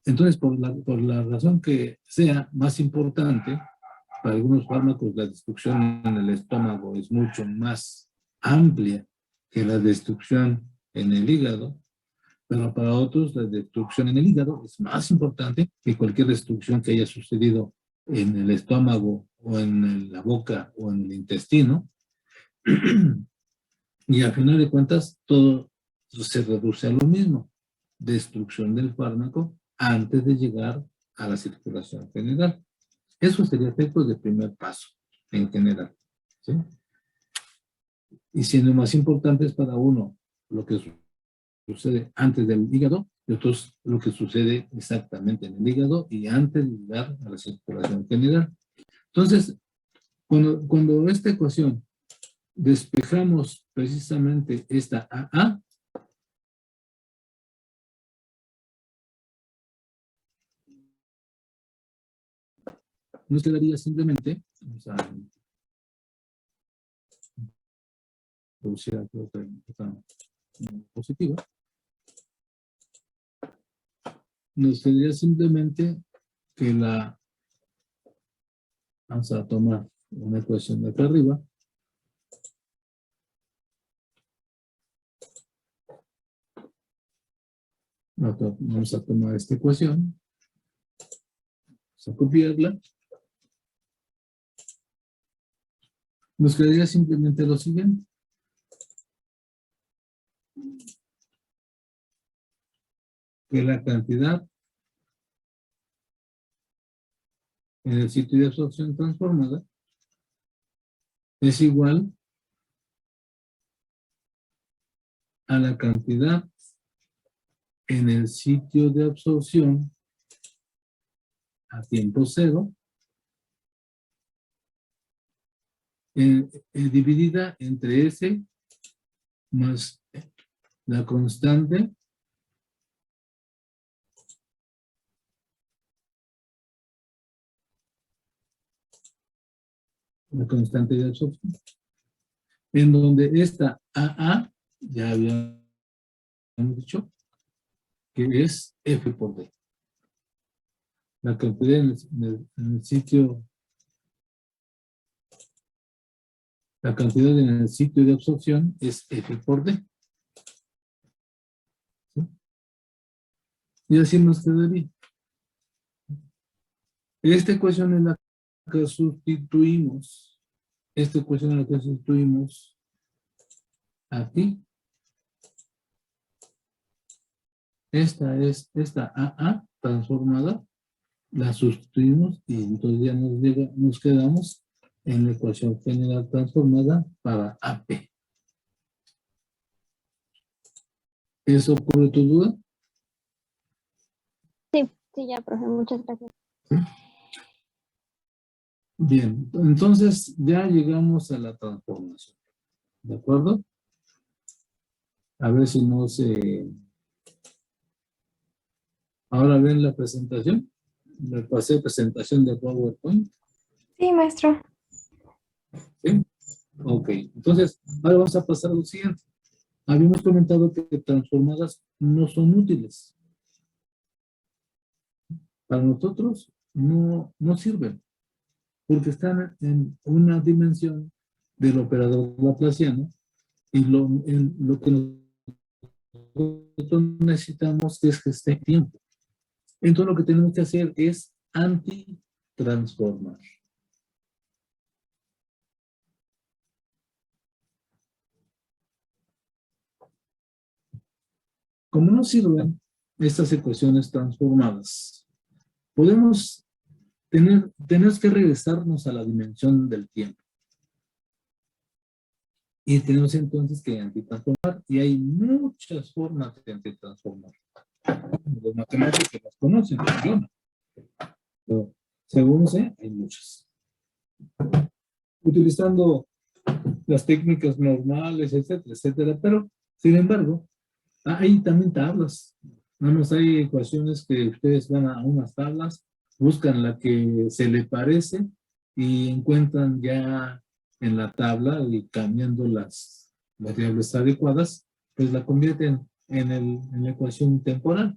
Entonces, por la razón que sea más importante, para algunos fármacos la destrucción en el estómago es mucho más amplia que la destrucción en el hígado, pero para otros la destrucción en el hígado es más importante que cualquier destrucción que haya sucedido en el estómago o en la boca o en el intestino. Y al final de cuentas todo se reduce a lo mismo, destrucción del fármaco antes de llegar a la circulación general. Eso sería efecto de primer paso en general, ¿sí? Y siendo más importantes para uno lo que sucede antes del hígado y otros lo que sucede exactamente en el hígado y antes de llegar a la circulación general. Entonces, cuando esta ecuación despejamos precisamente esta AA, nos quedaría simplemente, vamos a producir aquí otra positiva, nos quedaría simplemente que vamos a tomar una ecuación de acá arriba, vamos a tomar esta ecuación, vamos a copiarla, nos quedaría simplemente lo siguiente. Que la cantidad en el sitio de absorción transformada es igual a la cantidad en el sitio de absorción a tiempo cero dividida entre S más la constante de absorción, en donde esta AA ya habíamos dicho que es F por D. La cantidad en el sitio, la cantidad en el sitio de absorción es F por D. ¿Sí? Y así nos quedaría. Esta ecuación es la que sustituimos. Esta ecuación es la que sustituimos aquí. Esta AA transformada, la sustituimos y entonces ya nos quedamos en la ecuación general transformada para AP. ¿Eso ocurre tu duda? Sí, sí, ya, profe, muchas gracias. Bien, entonces ya llegamos a la transformación. ¿De acuerdo? A ver si no se... Ahora ven la presentación. Me pasé presentación de PowerPoint. Sí, maestro. ¿Sí? Ok, entonces ahora vamos a pasar a lo siguiente. Habíamos comentado que transformadas no son útiles. Para nosotros no sirven, porque están en una dimensión del operador laplaciano y lo que nosotros necesitamos es que esté en tiempo. Entonces lo que tenemos que hacer es antitransformar. Como no sirven estas ecuaciones transformadas, tenemos que regresarnos a la dimensión del tiempo. Y tenemos entonces que antitransformar, y hay muchas formas de antitransformar. Los matemáticos las conocen, yo no. Pero según sé, hay muchas. Utilizando las técnicas normales, etcétera, etcétera, pero sin embargo, hay también tablas. Nada más hay ecuaciones que ustedes van a unas tablas, buscan la que se le parece y encuentran ya en la tabla y cambiando las variables adecuadas, pues la convierten en la ecuación temporal.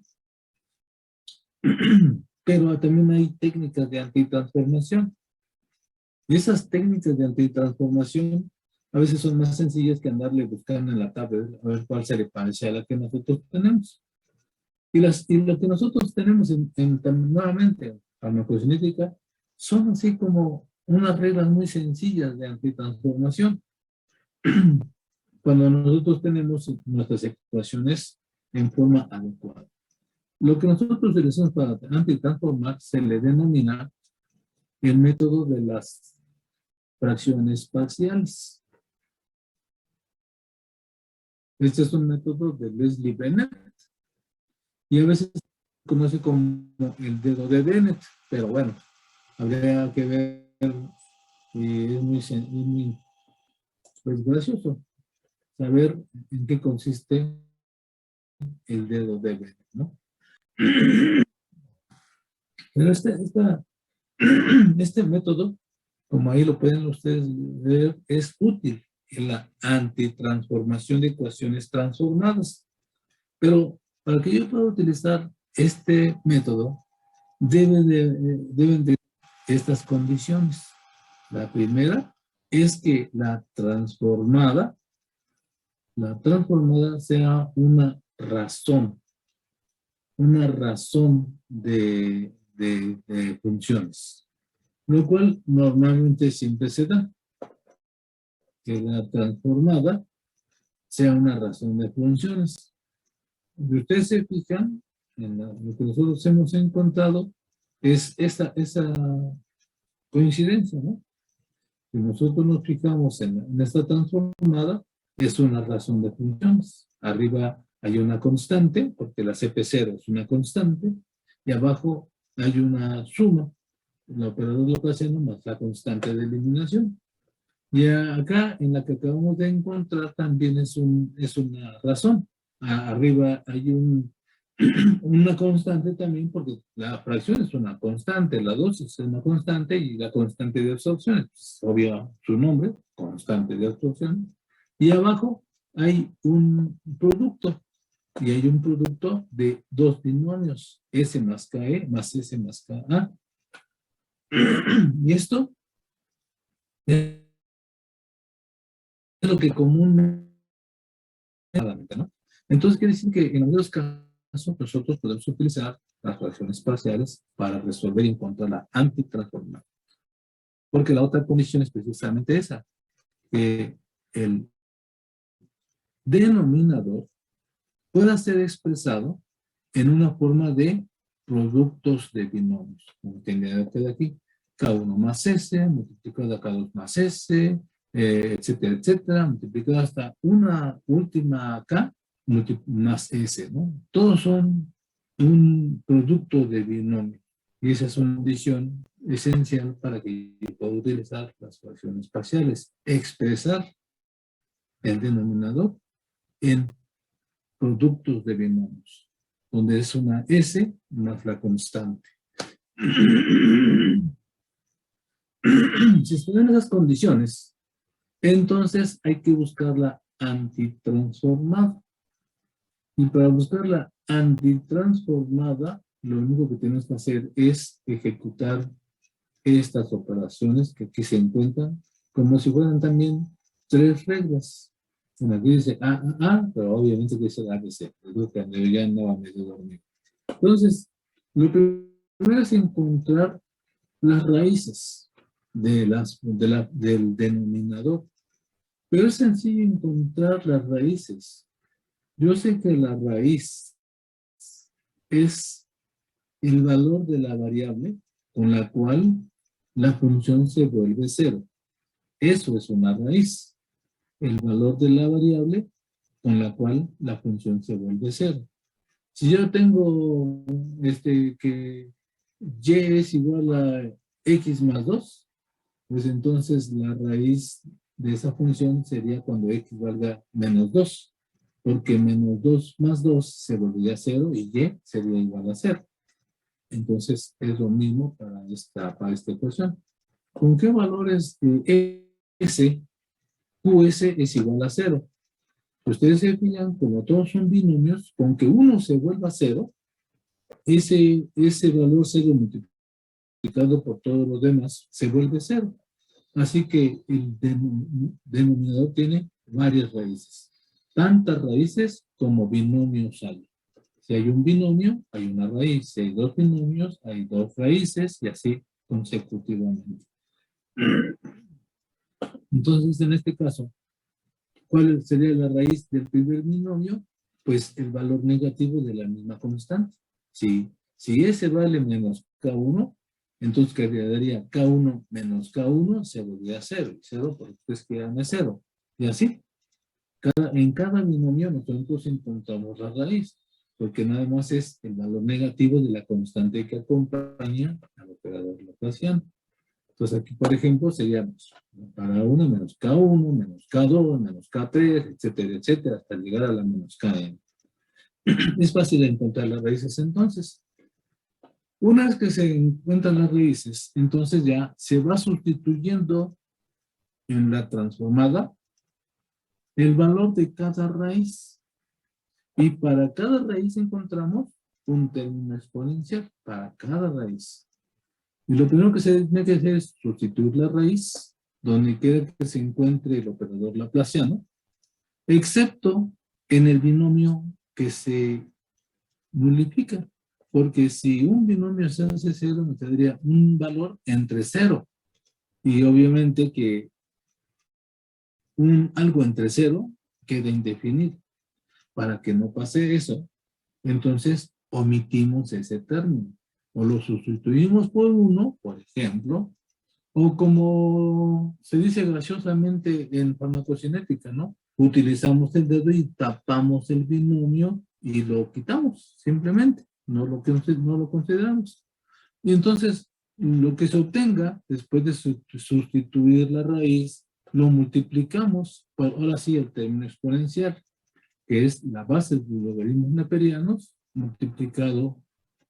Pero también hay técnicas de antitransformación. Y esas técnicas de antitransformación a veces son más sencillas que andarle buscando en la tabla a ver cuál se le parece a la que nosotros tenemos. Y lo que nosotros tenemos nuevamente en farmacocinética son así como unas reglas muy sencillas de antitransformación. Cuando nosotros tenemos nuestras ecuaciones en forma adecuada. Lo que nosotros utilizamos para antitransformar se le denomina el método de las fracciones parciales. Este es un método de Leslie Bennett y a veces se conoce como el dedo de Bennett, pero bueno, habría que ver y es muy pues, gracioso saber en qué consiste el dedo de Bennett, ¿no? Pero este método, como ahí lo pueden ustedes ver, es útil en la antitransformación de ecuaciones transformadas. Pero para que yo pueda utilizar este método, deben de estas condiciones. La primera es que la transformada sea una razón de funciones, lo cual normalmente siempre se da, que la transformada sea una razón de funciones. Si ustedes se fijan, lo que nosotros hemos encontrado es esa coincidencia, ¿no? Si nosotros nos fijamos en esta transformada, es una razón de funciones. Arriba hay una constante, porque la CP0 es una constante, y abajo hay una suma, el operador laplaciano más la constante de eliminación. Y acá, en la que acabamos de encontrar, también es una razón. Arriba hay una constante también, porque la fracción es una constante, la dosis es una constante y la constante de absorción, es obvio su nombre, constante de absorción. Y abajo hay un producto, y hay un producto de dos binomios, S más KE más S más KA. Y esto es lo que comúnmente, ¿no? Entonces quiere decir que en algunos casos nosotros podemos utilizar las fracciones parciales para resolver en cuanto a la antitransformación. Porque la otra condición es precisamente esa, que el denominador pueda ser expresado en una forma de productos de binomios. Como tendría que de aquí, K1 más S, multiplicado a K2 más S, etcétera, etcétera, multiplicado hasta una última K más S, ¿no? Todos son un producto de binomio. Y esa es una condición esencial para que yo pueda utilizar las fracciones parciales. Expresar el denominador en productos de binomios, donde es una S más la constante. Si están en esas condiciones, entonces hay que buscar la antitransformada. Y para buscar la antitransformada, lo único que tenemos que hacer es ejecutar estas operaciones que aquí se encuentran como si fueran también tres reglas. Una aquí dice A, pero obviamente que dice ABC. Es lo que ya andaba medio dormido. Entonces, lo primero es encontrar las raíces del denominador. Pero es sencillo encontrar las raíces. Yo sé que la raíz es el valor de la variable con la cual la función se vuelve cero. Eso es una raíz. El valor de la variable con la cual la función se vuelve cero. Si yo tengo que y es igual a x más 2, pues entonces la raíz de esa función sería cuando x valga menos 2, porque menos 2 más 2 se volvería 0 y y sería igual a 0. Entonces es lo mismo para esta ecuación. ¿Con qué valores de S, QS es igual a 0? Ustedes se fijan, como todos son binomios, con que uno se vuelva 0, ese valor 0 multiplicado por todos los demás se vuelve 0. Así que el denominador tiene varias raíces. Tantas raíces como binomios hay. Si hay un binomio, hay una raíz. Si hay dos binomios, hay dos raíces y así consecutivamente. Entonces, en este caso, ¿cuál sería la raíz del primer binomio? Pues el valor negativo de la misma constante. Si ese vale menos K1, entonces quedaría K1 menos K1 se volvería 0. 0 pues quedan de 0. Y así, en cada binomio nosotros encontramos la raíz, porque nada más es el valor negativo de la constante que acompaña al operador laplaciano. Entonces aquí, por ejemplo, seríamos para 1 menos K1, menos K2, menos K3, etcétera, etcétera, hasta llegar a la menos Kn. Es fácil encontrar las raíces entonces. Una vez que se encuentran las raíces, entonces ya se va sustituyendo en la transformada el valor de cada raíz. Y para cada raíz encontramos un término exponencial para cada raíz. Y lo primero que se tiene que hacer es sustituir la raíz donde quiera que se encuentre el operador laplaciano, excepto en el binomio que se nulifica. Porque si un binomio se hace 0, me tendría un valor entre 0. Y obviamente que algo entre 0 queda indefinido. Para que no pase eso, entonces omitimos ese término. O lo sustituimos por 1, por ejemplo, o como se dice graciosamente en farmacocinética, ¿no? Utilizamos el dedo y tapamos el binomio y lo quitamos, simplemente. No lo consideramos. Y entonces, lo que se obtenga después de sustituir la raíz, lo multiplicamos por, ahora sí, el término exponencial, que es la base de los logaritmos neperianos multiplicado,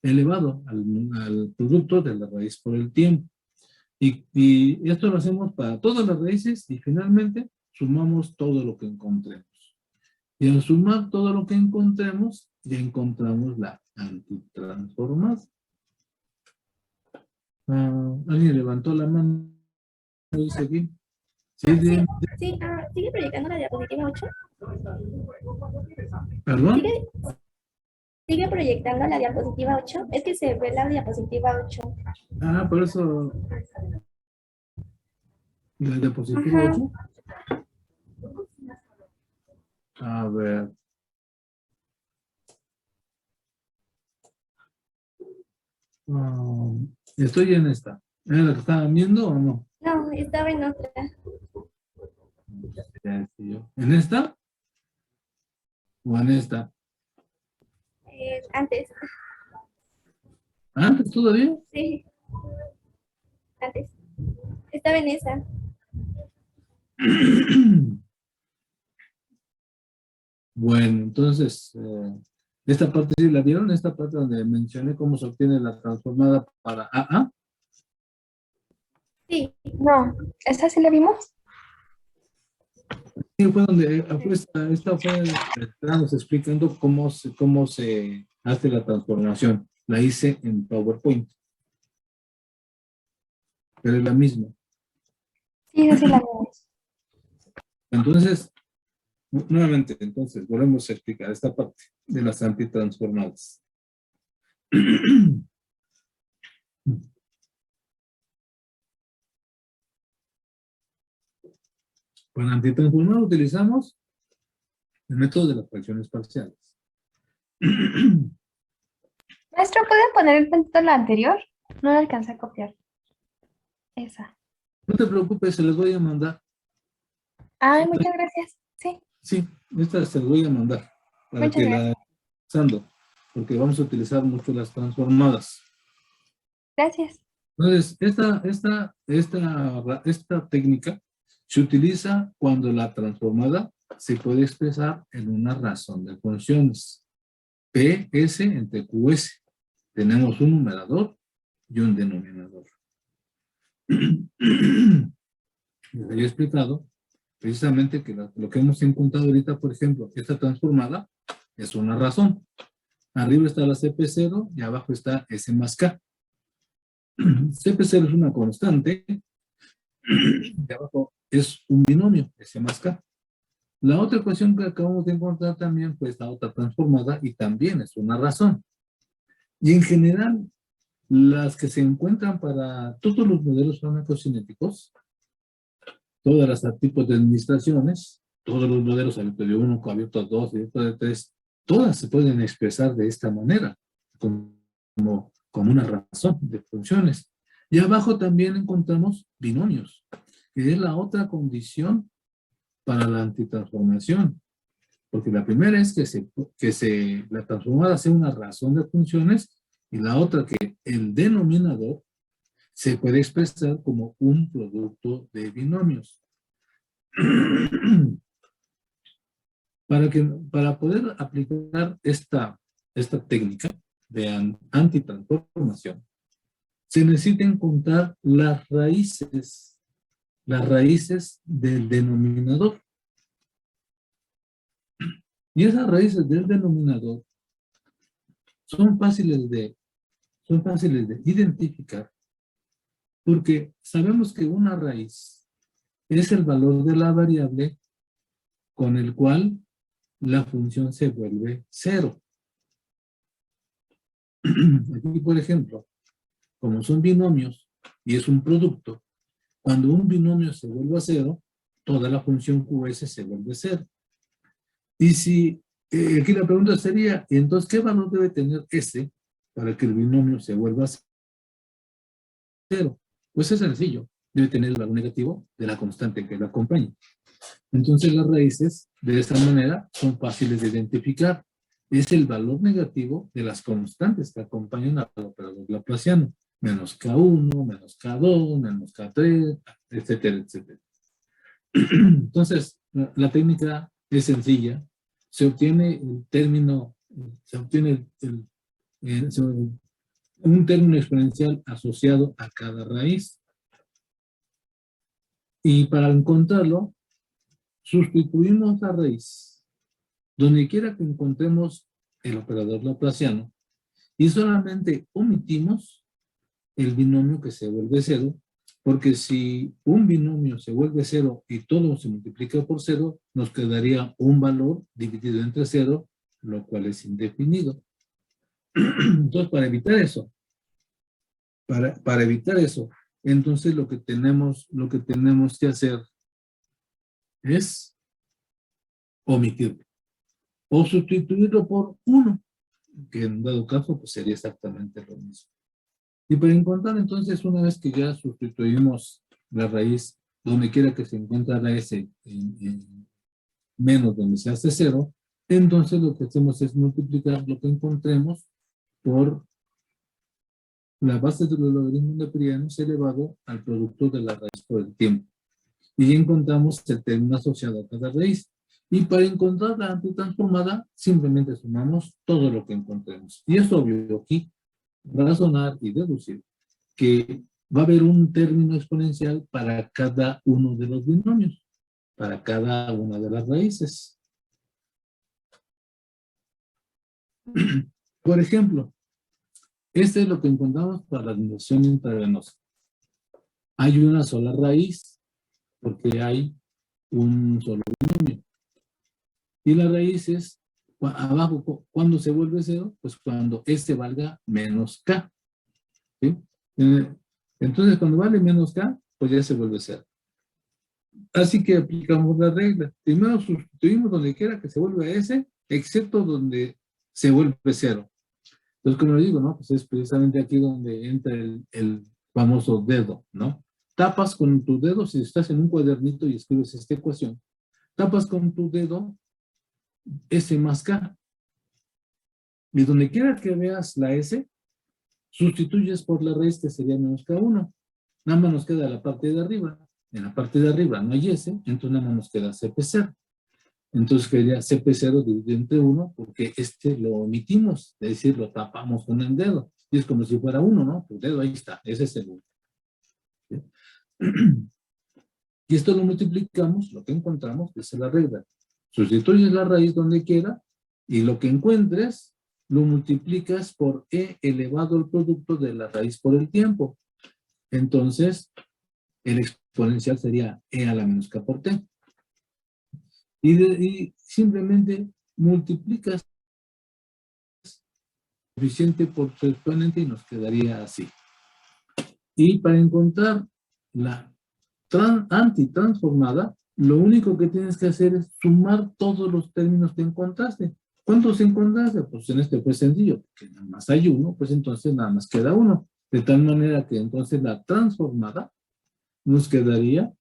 elevado al producto de la raíz por el tiempo. Y esto lo hacemos para todas las raíces y finalmente sumamos todo lo que encontremos. Y al sumar todo lo que encontremos, ya encontramos la antitransformada. ¿Alguien levantó la mano? Dice aquí. Sí, ¿Sigue proyectando la diapositiva 8? ¿Perdón? ¿Sigue proyectando la diapositiva 8? Es que se ve la diapositiva 8. Por eso la diapositiva 8. A ver. Estoy en esta. ¿Era la que estaban viendo o no? No, estaba en otra. Ya decía yo. ¿En esta? ¿O en esta? Antes, ¿Antes todavía? sí, antes. Estaba en esa. Bueno, entonces, esta parte sí la vieron, esta parte donde mencioné cómo se obtiene la transformada para AA. Sí, No, ¿esa sí la vimos? Sí, fue donde esta fue estábamos explicando cómo se hace la transformación. La hice en PowerPoint, pero es la misma. Sí, esa sí la vimos. Entonces, nuevamente, entonces, volvemos a explicar esta parte de las antitransformadas. Para antitransformar utilizamos el método de las fracciones parciales. Maestro, ¿puede poner el tantito la anterior? No la alcancé a copiar. Esa. No te preocupes, se les voy a mandar. Ay, muchas gracias. Sí, Sí, esta se las voy a mandar para muchas que gracias. la usando, porque vamos a utilizar mucho las transformadas. Gracias. Entonces, esta técnica se utiliza cuando la transformada se puede expresar en una razón de funciones. PS entre QS. Tenemos un numerador y un denominador. Les había explicado precisamente que lo que hemos encontrado ahorita, por ejemplo, esta transformada es una razón. Arriba está la CP0 y abajo está S más K. CP0 es una constante y abajo es un binomio, S más K. La otra ecuación que acabamos de encontrar también fue esta otra transformada y también es una razón. Y en general, las que se encuentran para todos los modelos farmacocinéticos, todas las tipos de administraciones, todos los modelos abierto de 1, abierto de 2, abierto de 3, todas se pueden expresar de esta manera, como una razón de funciones. Y abajo también encontramos binomios, que es la otra condición para la antitransformación. Porque la primera es que la transformada sea una razón de funciones y la otra que el denominador se puede expresar como un producto de binomios. Para poder aplicar esta técnica de antitransformación, se necesita encontrar las raíces del denominador. Y esas raíces del denominador son fáciles de identificar porque sabemos que una raíz es el valor de la variable con el cual la función se vuelve cero. Aquí, por ejemplo, como son binomios y es un producto, cuando un binomio se vuelve a cero, toda la función QS se vuelve cero. Y si, aquí la pregunta sería, entonces, ¿qué valor debe tener S para que el binomio se vuelva a cero? Pues es sencillo, debe tener el valor negativo de la constante que lo acompaña. Entonces las raíces, de esa manera, son fáciles de identificar. Es el valor negativo de las constantes que acompañan al operador laplaciano. Menos K1, menos K2, menos K3, etcétera, etcétera. Entonces, la técnica es sencilla. Se obtiene un término exponencial asociado a cada raíz. Y para encontrarlo, sustituimos la raíz donde quiera que encontremos el operador laplaciano y solamente omitimos el binomio que se vuelve cero, porque si un binomio se vuelve cero y todo se multiplica por cero, nos quedaría un valor dividido entre cero, lo cual es indefinido. Entonces, para evitar eso, entonces lo que tenemos que hacer es omitirlo o sustituirlo por 1, que en dado caso pues sería exactamente lo mismo. Y para encontrar entonces, una vez que ya sustituimos la raíz, donde quiera que se encuentre la S en menos donde se hace 0, entonces lo que hacemos es multiplicar lo que encontremos por la base de los logaritmos neperianos elevado al producto de la raíz por el tiempo. Y encontramos el término asociado a cada raíz. Y para encontrar la antitransformada, simplemente sumamos todo lo que encontremos. Y es obvio aquí razonar y deducir que va a haber un término exponencial para cada uno de los binomios, para cada una de las raíces. Por ejemplo, este es lo que encontramos para la administración intravenosa. Hay una sola raíz, porque hay un solo binomio. Y la raíz es, abajo, ¿cuándo se vuelve 0? Pues cuando este valga menos k. ¿Sí? Entonces, cuando vale menos k, pues ya se vuelve 0. Así que aplicamos la regla. Primero sustituimos donde quiera que se vuelva S, excepto donde se vuelve 0. Entonces, como le digo, ¿no? Pues es precisamente aquí donde entra el famoso dedo, ¿no? Tapas con tu dedo, si estás en un cuadernito y escribes esta ecuación, tapas con tu dedo S más K. Y donde quiera que veas la S, sustituyes por la raíz que sería menos K1. Nada más nos queda la parte de arriba. En la parte de arriba no hay S, entonces nada más nos queda CP0. Entonces quedaría CP0 dividido entre 1, porque este lo omitimos, es decir, lo tapamos con el dedo. Y es como si fuera 1, ¿no? Tu dedo ahí está, ese es el 1. ¿Sí? Y esto lo multiplicamos, lo que encontramos, esa es la regla. Sustituyes la raíz donde quiera, y lo que encuentres, lo multiplicas por E elevado al producto de la raíz por el tiempo. Entonces, el exponencial sería E a la menos K por T. Y simplemente multiplicas coeficiente por su exponente y nos quedaría así. Y para encontrar la antitransformada, lo único que tienes que hacer es sumar todos los términos que encontraste. ¿Cuántos encontraste? Pues en este fue sencillo, porque nada más hay uno, pues entonces nada más queda uno. De tal manera que entonces la transformada nos quedaría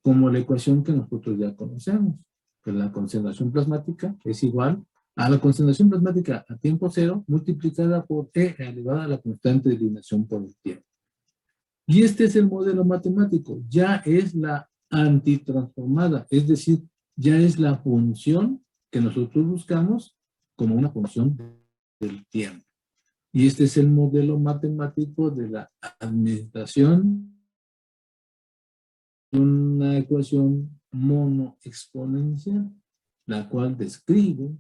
como la ecuación que nosotros ya conocemos, que la concentración plasmática es igual a la concentración plasmática a tiempo 0 multiplicada por E elevada a la constante de eliminación por el tiempo. Y este es el modelo matemático, ya es la antitransformada, es decir, ya es la función que nosotros buscamos como una función del tiempo. Y este es el modelo matemático de la administración de una ecuación monoexponencial, la cual describe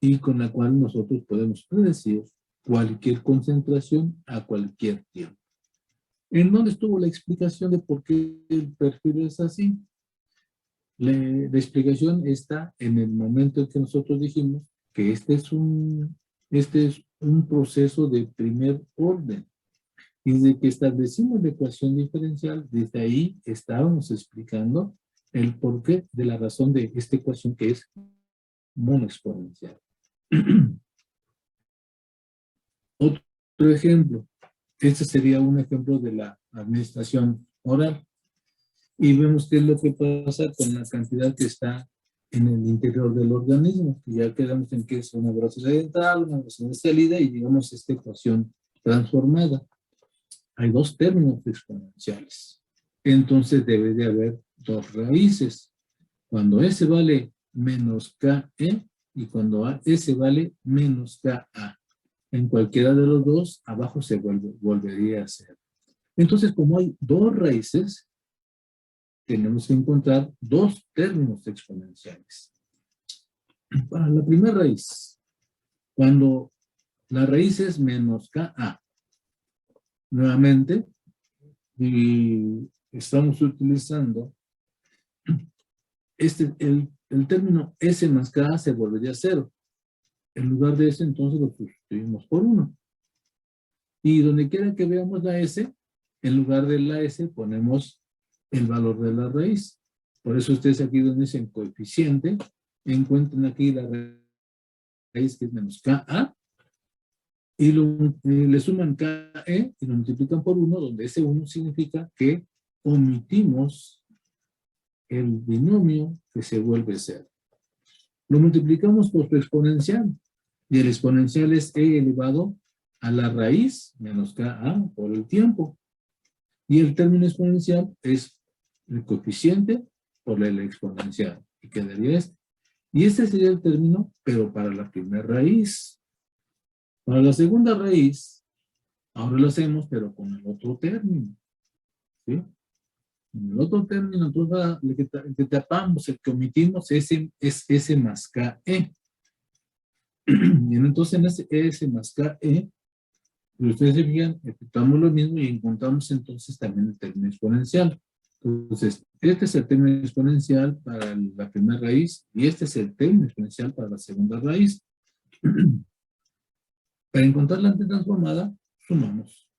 y con la cual nosotros podemos predecir cualquier concentración a cualquier tiempo. ¿En dónde estuvo la explicación de por qué el perfil es así? La explicación está en el momento en que nosotros dijimos que este es un proceso de primer orden. Y desde que establecimos la ecuación diferencial, desde ahí estábamos explicando el porqué de la razón de esta ecuación que es monoexponencial. Otro ejemplo, este sería un ejemplo de la administración oral. Y vemos qué es lo que pasa con la cantidad que está en el interior del organismo. Y ya quedamos en que es una velocidad de entrada, una velocidad de salida y digamos esta ecuación transformada. Hay dos términos exponenciales. Entonces debe de haber dos raíces. Cuando S vale menos KE y cuando S vale menos KA. En cualquiera de los dos, abajo se volvería a cero. Entonces, como hay dos raíces, tenemos que encontrar dos términos exponenciales. Para la primera raíz, cuando la raíz es menos KA, nuevamente, y estamos utilizando el término S más KA se volvería a cero. En lugar de S, entonces lo sustituimos por 1. Y donde quiera que veamos la S, en lugar de la S ponemos el valor de la raíz. Por eso ustedes aquí donde dicen coeficiente, encuentran aquí la raíz que es menos KA. y le suman KE y lo multiplican por 1, donde ese 1 significa que omitimos el binomio que se vuelve 0. Lo multiplicamos por su exponencial, y el exponencial es E elevado a la raíz menos KA por el tiempo. Y el término exponencial es el coeficiente por el exponencial, y quedaría este. Y este sería el término, pero para la primera raíz. Para la segunda raíz, ahora lo hacemos, pero con el otro término. ¿Sí? En el otro término, entonces, el que tapamos, el que omitimos, es S más KE. Y entonces en ese S más KE, si ustedes se fijan, ejecutamos lo mismo y encontramos entonces también el término exponencial. Entonces, este es el término exponencial para la primera raíz y este es el término exponencial para la segunda raíz. Para encontrar la antitransformada, sumamos.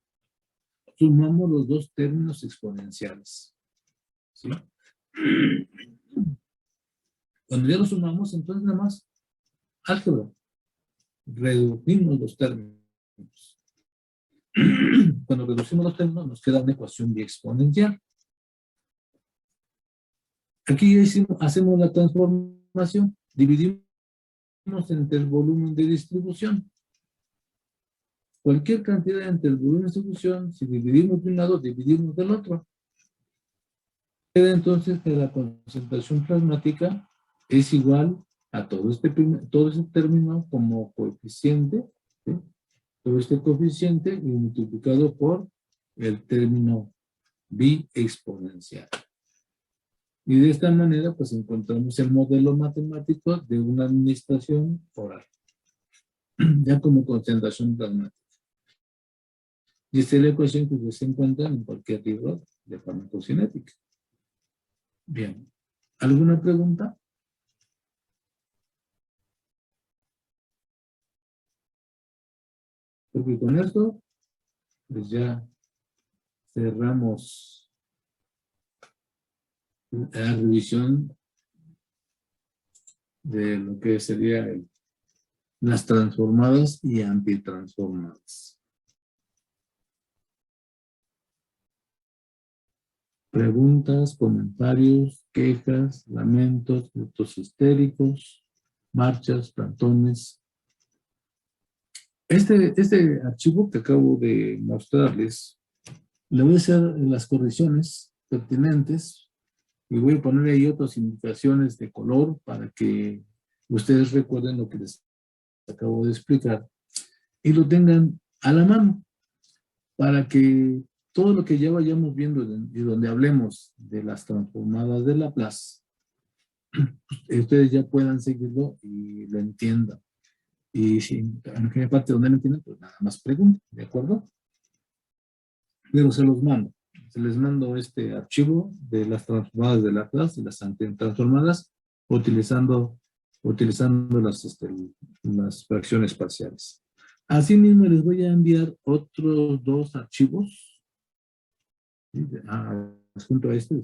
Sumamos los dos términos exponenciales. ¿Sí? Cuando ya lo sumamos, entonces nada más álgebra. Reducimos los términos. Cuando reducimos los términos, nos queda una ecuación biexponencial. Aquí hacemos la transformación. Dividimos entre el volumen de distribución. Cualquier cantidad entre el volumen de distribución, si dividimos de un lado, dividimos del otro. Queda entonces que la concentración plasmática es igual a todo este término como coeficiente, ¿sí? Todo este coeficiente y multiplicado por el término biexponencial. Y de esta manera, pues encontramos el modelo matemático de una administración oral, ya como concentración plasmática. Y esta es la ecuación que ustedes encuentran en cualquier libro de farmacocinética. Bien. ¿Alguna pregunta? Porque con esto, pues ya cerramos la revisión de lo que sería las transformadas y antitransformadas. Preguntas, comentarios, quejas, lamentos, gritos histéricos, marchas, plantones. Este archivo que acabo de mostrarles, le voy a hacer las correcciones pertinentes y voy a poner ahí otras indicaciones de color para que ustedes recuerden lo que les acabo de explicar y lo tengan a la mano para que todo lo que ya vayamos viendo y donde hablemos de las transformadas de Laplace, ustedes ya puedan seguirlo y lo entiendan. Y si en aquella parte donde no entienden, pues nada más pregunten, ¿de acuerdo? Pero se los mando. Se les mando este archivo de las transformadas de Laplace y las antitransformadas utilizando las fracciones parciales. Asimismo, les voy a enviar otros dos archivos. Junto a este,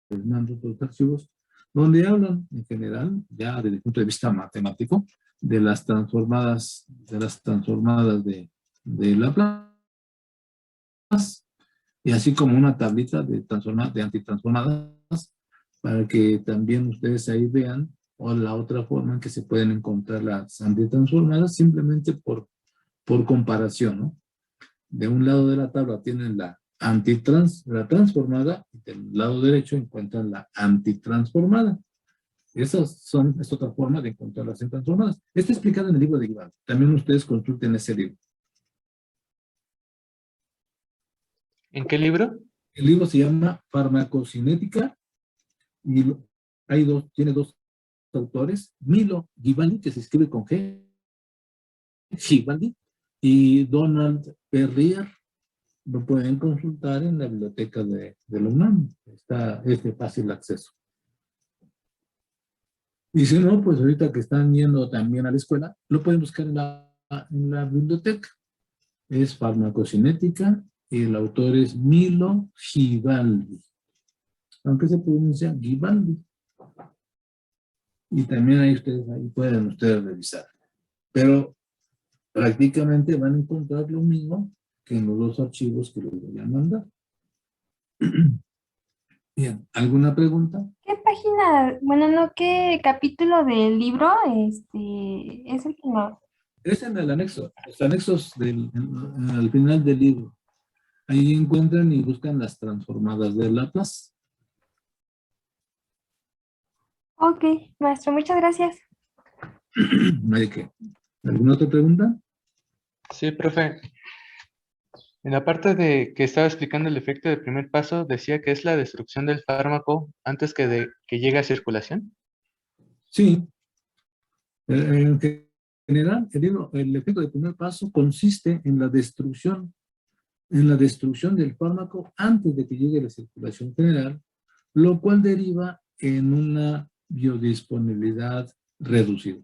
les mando otros archivos donde hablan en general, ya desde el punto de vista matemático, de las transformadas de Laplace, y así como una tablita de antitransformadas, para que también ustedes ahí vean, o la otra forma en que se pueden encontrar las antitransformadas, simplemente por comparación, ¿no? De un lado de la tabla tienen la transformada, y del lado derecho encuentran la antitransformada. Es otra forma de encontrar las transformadas. Está explicado en el libro de Guivardi. También ustedes consulten ese libro. ¿En qué libro? El libro se llama Farmacocinética y tiene dos autores, Milo Guivaldi, que se escribe con G, Guivaldi, y Donald Perrier. Lo pueden consultar en la biblioteca de la UNAM. Es de fácil acceso. Y si no, pues ahorita que están yendo también a la escuela, lo pueden buscar en la biblioteca. Es Farmacocinética y el autor es Milo Guivaldi. Aunque se pronuncia Guivaldi. Y también ahí pueden ustedes revisar. Pero prácticamente van a encontrar lo mismo que en los dos archivos que les voy a mandar. Bien, ¿alguna pregunta? ¿Qué página, bueno, no, qué capítulo del libro es el que no? Es en el anexo, los anexos al final del libro. Ahí encuentran y buscan las transformadas de Laplace. Ok, maestro, muchas gracias. No hay que. ¿Alguna otra pregunta? Sí, profe. En la parte de que estaba explicando el efecto del primer paso, decía que es la destrucción del fármaco antes que que llegue a circulación. Sí. En general, el efecto del primer paso consiste en la destrucción del fármaco antes de que llegue a la circulación general, lo cual deriva en una biodisponibilidad reducida.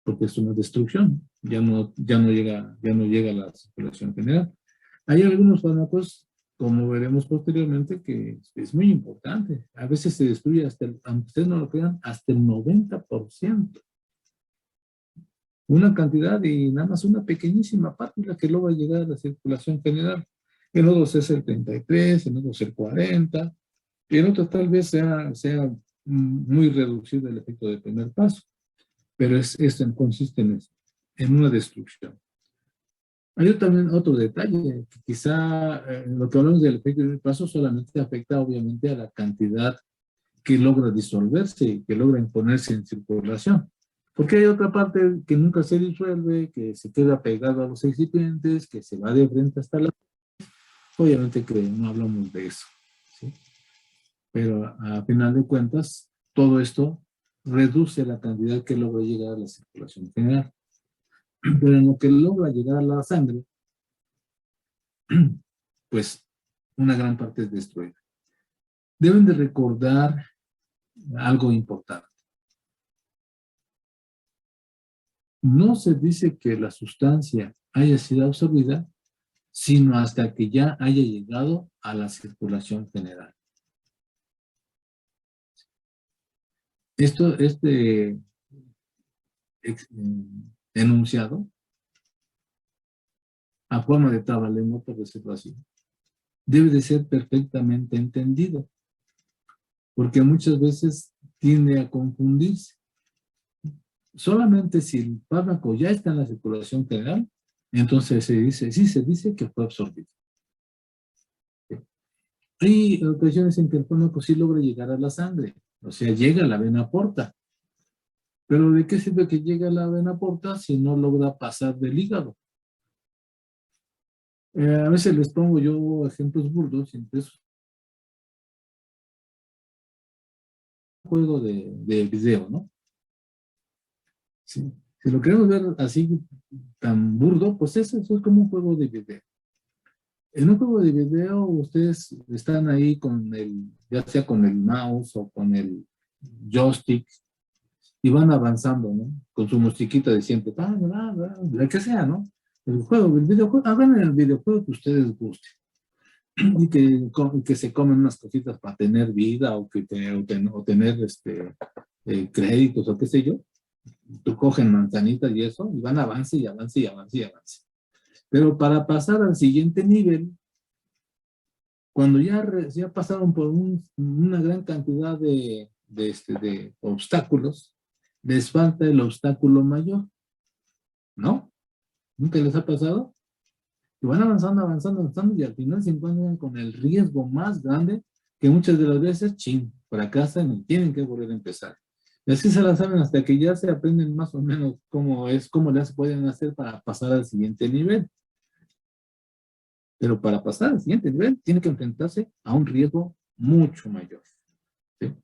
Porque es una destrucción, ya no llega a la circulación general. Hay algunos fármacos, como veremos posteriormente, que es muy importante. A veces se destruye aunque ustedes no lo crean, hasta el 90%. Una cantidad y nada más una pequeñísima parte la que logra llegar a la circulación general. En otros es el 33, en otros el 40, y en otros tal vez sea muy reducido el efecto del primer paso. Pero consiste en eso, en una destrucción. Hay también otro detalle, que quizá lo que hablamos del efecto del paso solamente afecta obviamente a la cantidad que logra disolverse y que logra imponerse en circulación. Porque hay otra parte que nunca se disuelve, que se queda pegado a los excipientes, que se va de frente hasta la... Obviamente que no hablamos de eso, ¿sí? Pero a final de cuentas, todo esto reduce la cantidad que logra llegar a la circulación general. Pero en lo que logra llegar a la sangre, pues una gran parte es destruida. Deben de recordar algo importante. No se dice que la sustancia haya sido absorbida, sino hasta que ya haya llegado a la circulación general. Este enunciado, a forma de trabalengua, por decirlo así, debe de ser perfectamente entendido, porque muchas veces tiende a confundirse. Solamente si el fármaco ya está en la circulación general, entonces se dice que fue absorbido. Hay ocasiones en que el fármaco sí logra llegar a la sangre, o sea, llega a la vena porta. Pero ¿de qué sirve que llegue a la vena porta si no logra pasar del hígado? A veces les pongo yo ejemplos burdos, y entonces un juego de video, ¿no? Sí. Si lo queremos ver así tan burdo, pues eso es como un juego de video. En un juego de video ustedes están ahí ya sea con el mouse o con el joystick, y van avanzando, ¿no? Con su musiquita de siempre, la que sea, ¿no? El videojuego, hagan el videojuego que ustedes gusten. Y que se comen unas cositas para tener vida o tener créditos o qué sé yo. Tú cogen manzanitas y eso, y van avance y avance y avance y avance. Pero para pasar al siguiente nivel, cuando ya pasaron por una gran cantidad de obstáculos, les falta el obstáculo mayor, ¿no? ¿Nunca les ha pasado? Y van avanzando, avanzando, avanzando, y al final se encuentran con el riesgo más grande, que muchas de las veces, fracasan y tienen que volver a empezar. Y así se la saben hasta que ya se aprenden más o menos cómo las pueden hacer para pasar al siguiente nivel. Pero para pasar al siguiente nivel, tiene que enfrentarse a un riesgo mucho mayor, ¿sí?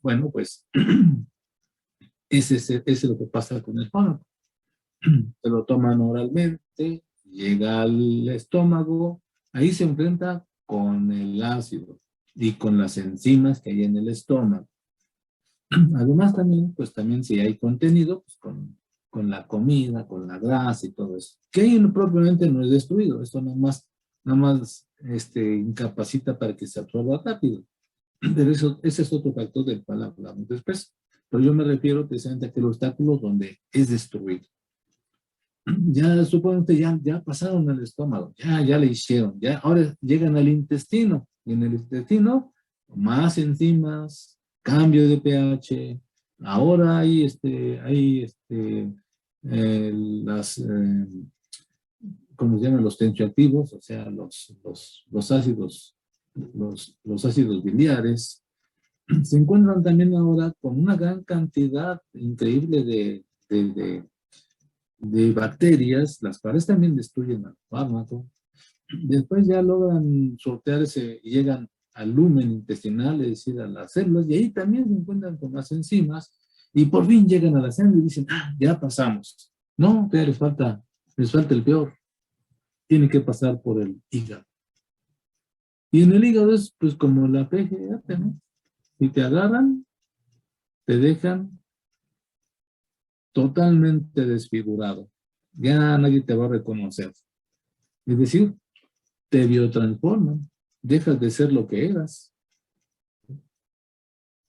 Bueno, pues, ese es lo que pasa con el fármaco. Se lo toman oralmente, llega al estómago, ahí se enfrenta con el ácido y con las enzimas que hay en el estómago. Además también, pues también si hay contenido, pues con la comida, con la grasa y todo eso. Que ahí propiamente no es destruido, esto nada más incapacita para que se absorba rápido. Pero ese es otro factor del cual hablamos después. Pero yo me refiero precisamente a aquel obstáculo donde es destruido. ya suponete ya pasaron al estómago, ya le hicieron, ya ahora llegan al intestino, y en el intestino más enzimas, cambio de pH, ahora hay las, ¿cómo se llaman? Los tensioactivos, o sea, los ácidos biliares, se encuentran también ahora con una gran cantidad increíble de bacterias, las cuales también destruyen al fármaco. Después ya logran sortearse y llegan al lumen intestinal, es decir, a las células, y ahí también se encuentran con las enzimas, y por fin llegan a la sangre y dicen, ya pasamos. No, pero les falta el peor. Tiene que pasar por el hígado. Y en el hígado es pues como la PGR, ¿no? Si te agarran, te dejan totalmente desfigurado. Ya nadie te va a reconocer. Es decir, te biotransforman. Dejas de ser lo que eras.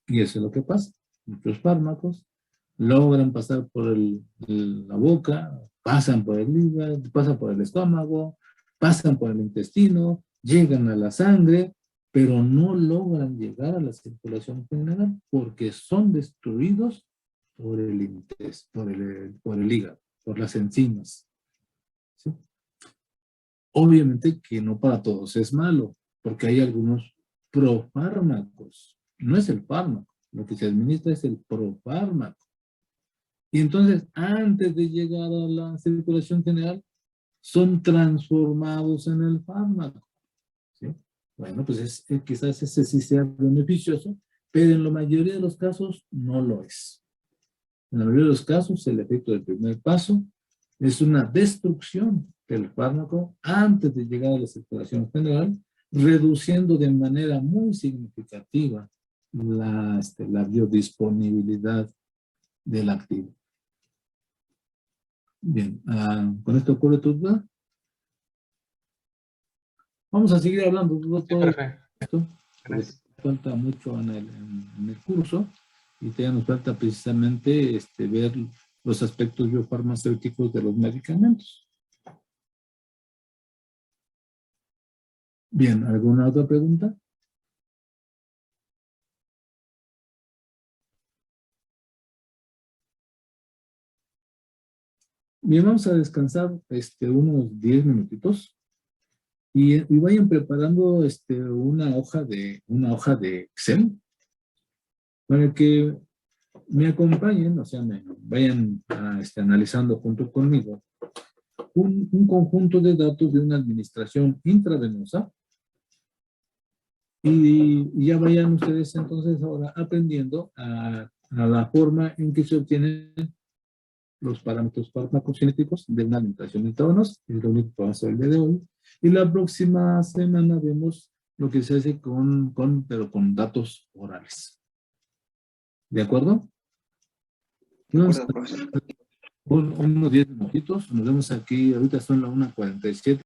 Y eso es lo que pasa. Muchos fármacos logran pasar por la boca, pasan por el hígado, pasan por el estómago, pasan por el intestino, llegan a la sangre, pero no logran llegar a la circulación general porque son destruidos por el hígado, por las enzimas. ¿Sí? Obviamente que no para todos es malo, porque hay algunos profármacos. No es el fármaco, lo que se administra es el profármaco. Y entonces, antes de llegar a la circulación general, son transformados en el fármaco. ¿Sí? Bueno, pues quizás ese sí sea beneficioso, pero en la mayoría de los casos no lo es. En la mayoría de los casos, el efecto del primer paso es una destrucción del fármaco antes de llegar a la circulación general, reduciendo de manera muy significativa la biodisponibilidad del activo. Bien, ¿con esto ocurre tu duda? Vamos a seguir hablando de Sí, todo profe. esto, porque Gracias. falta mucho en el curso, y todavía nos falta precisamente ver los aspectos biofarmacéuticos de los medicamentos. Bien, ¿alguna otra pregunta? Bien, vamos a descansar unos 10 minutitos y vayan preparando una hoja de Excel para que me acompañen, o sea, me vayan analizando junto conmigo un conjunto de datos de una administración intravenosa y ya vayan ustedes entonces ahora aprendiendo a la forma en que se obtienen los parámetros farmacocinéticos de una alimentación intravenosa. Es lo único que vamos a hacer el día de hoy. Y la próxima semana vemos lo que se hace pero con datos orales. ¿De acuerdo? Unos 10 minutitos. Nos vemos aquí. Ahorita son las 1:47.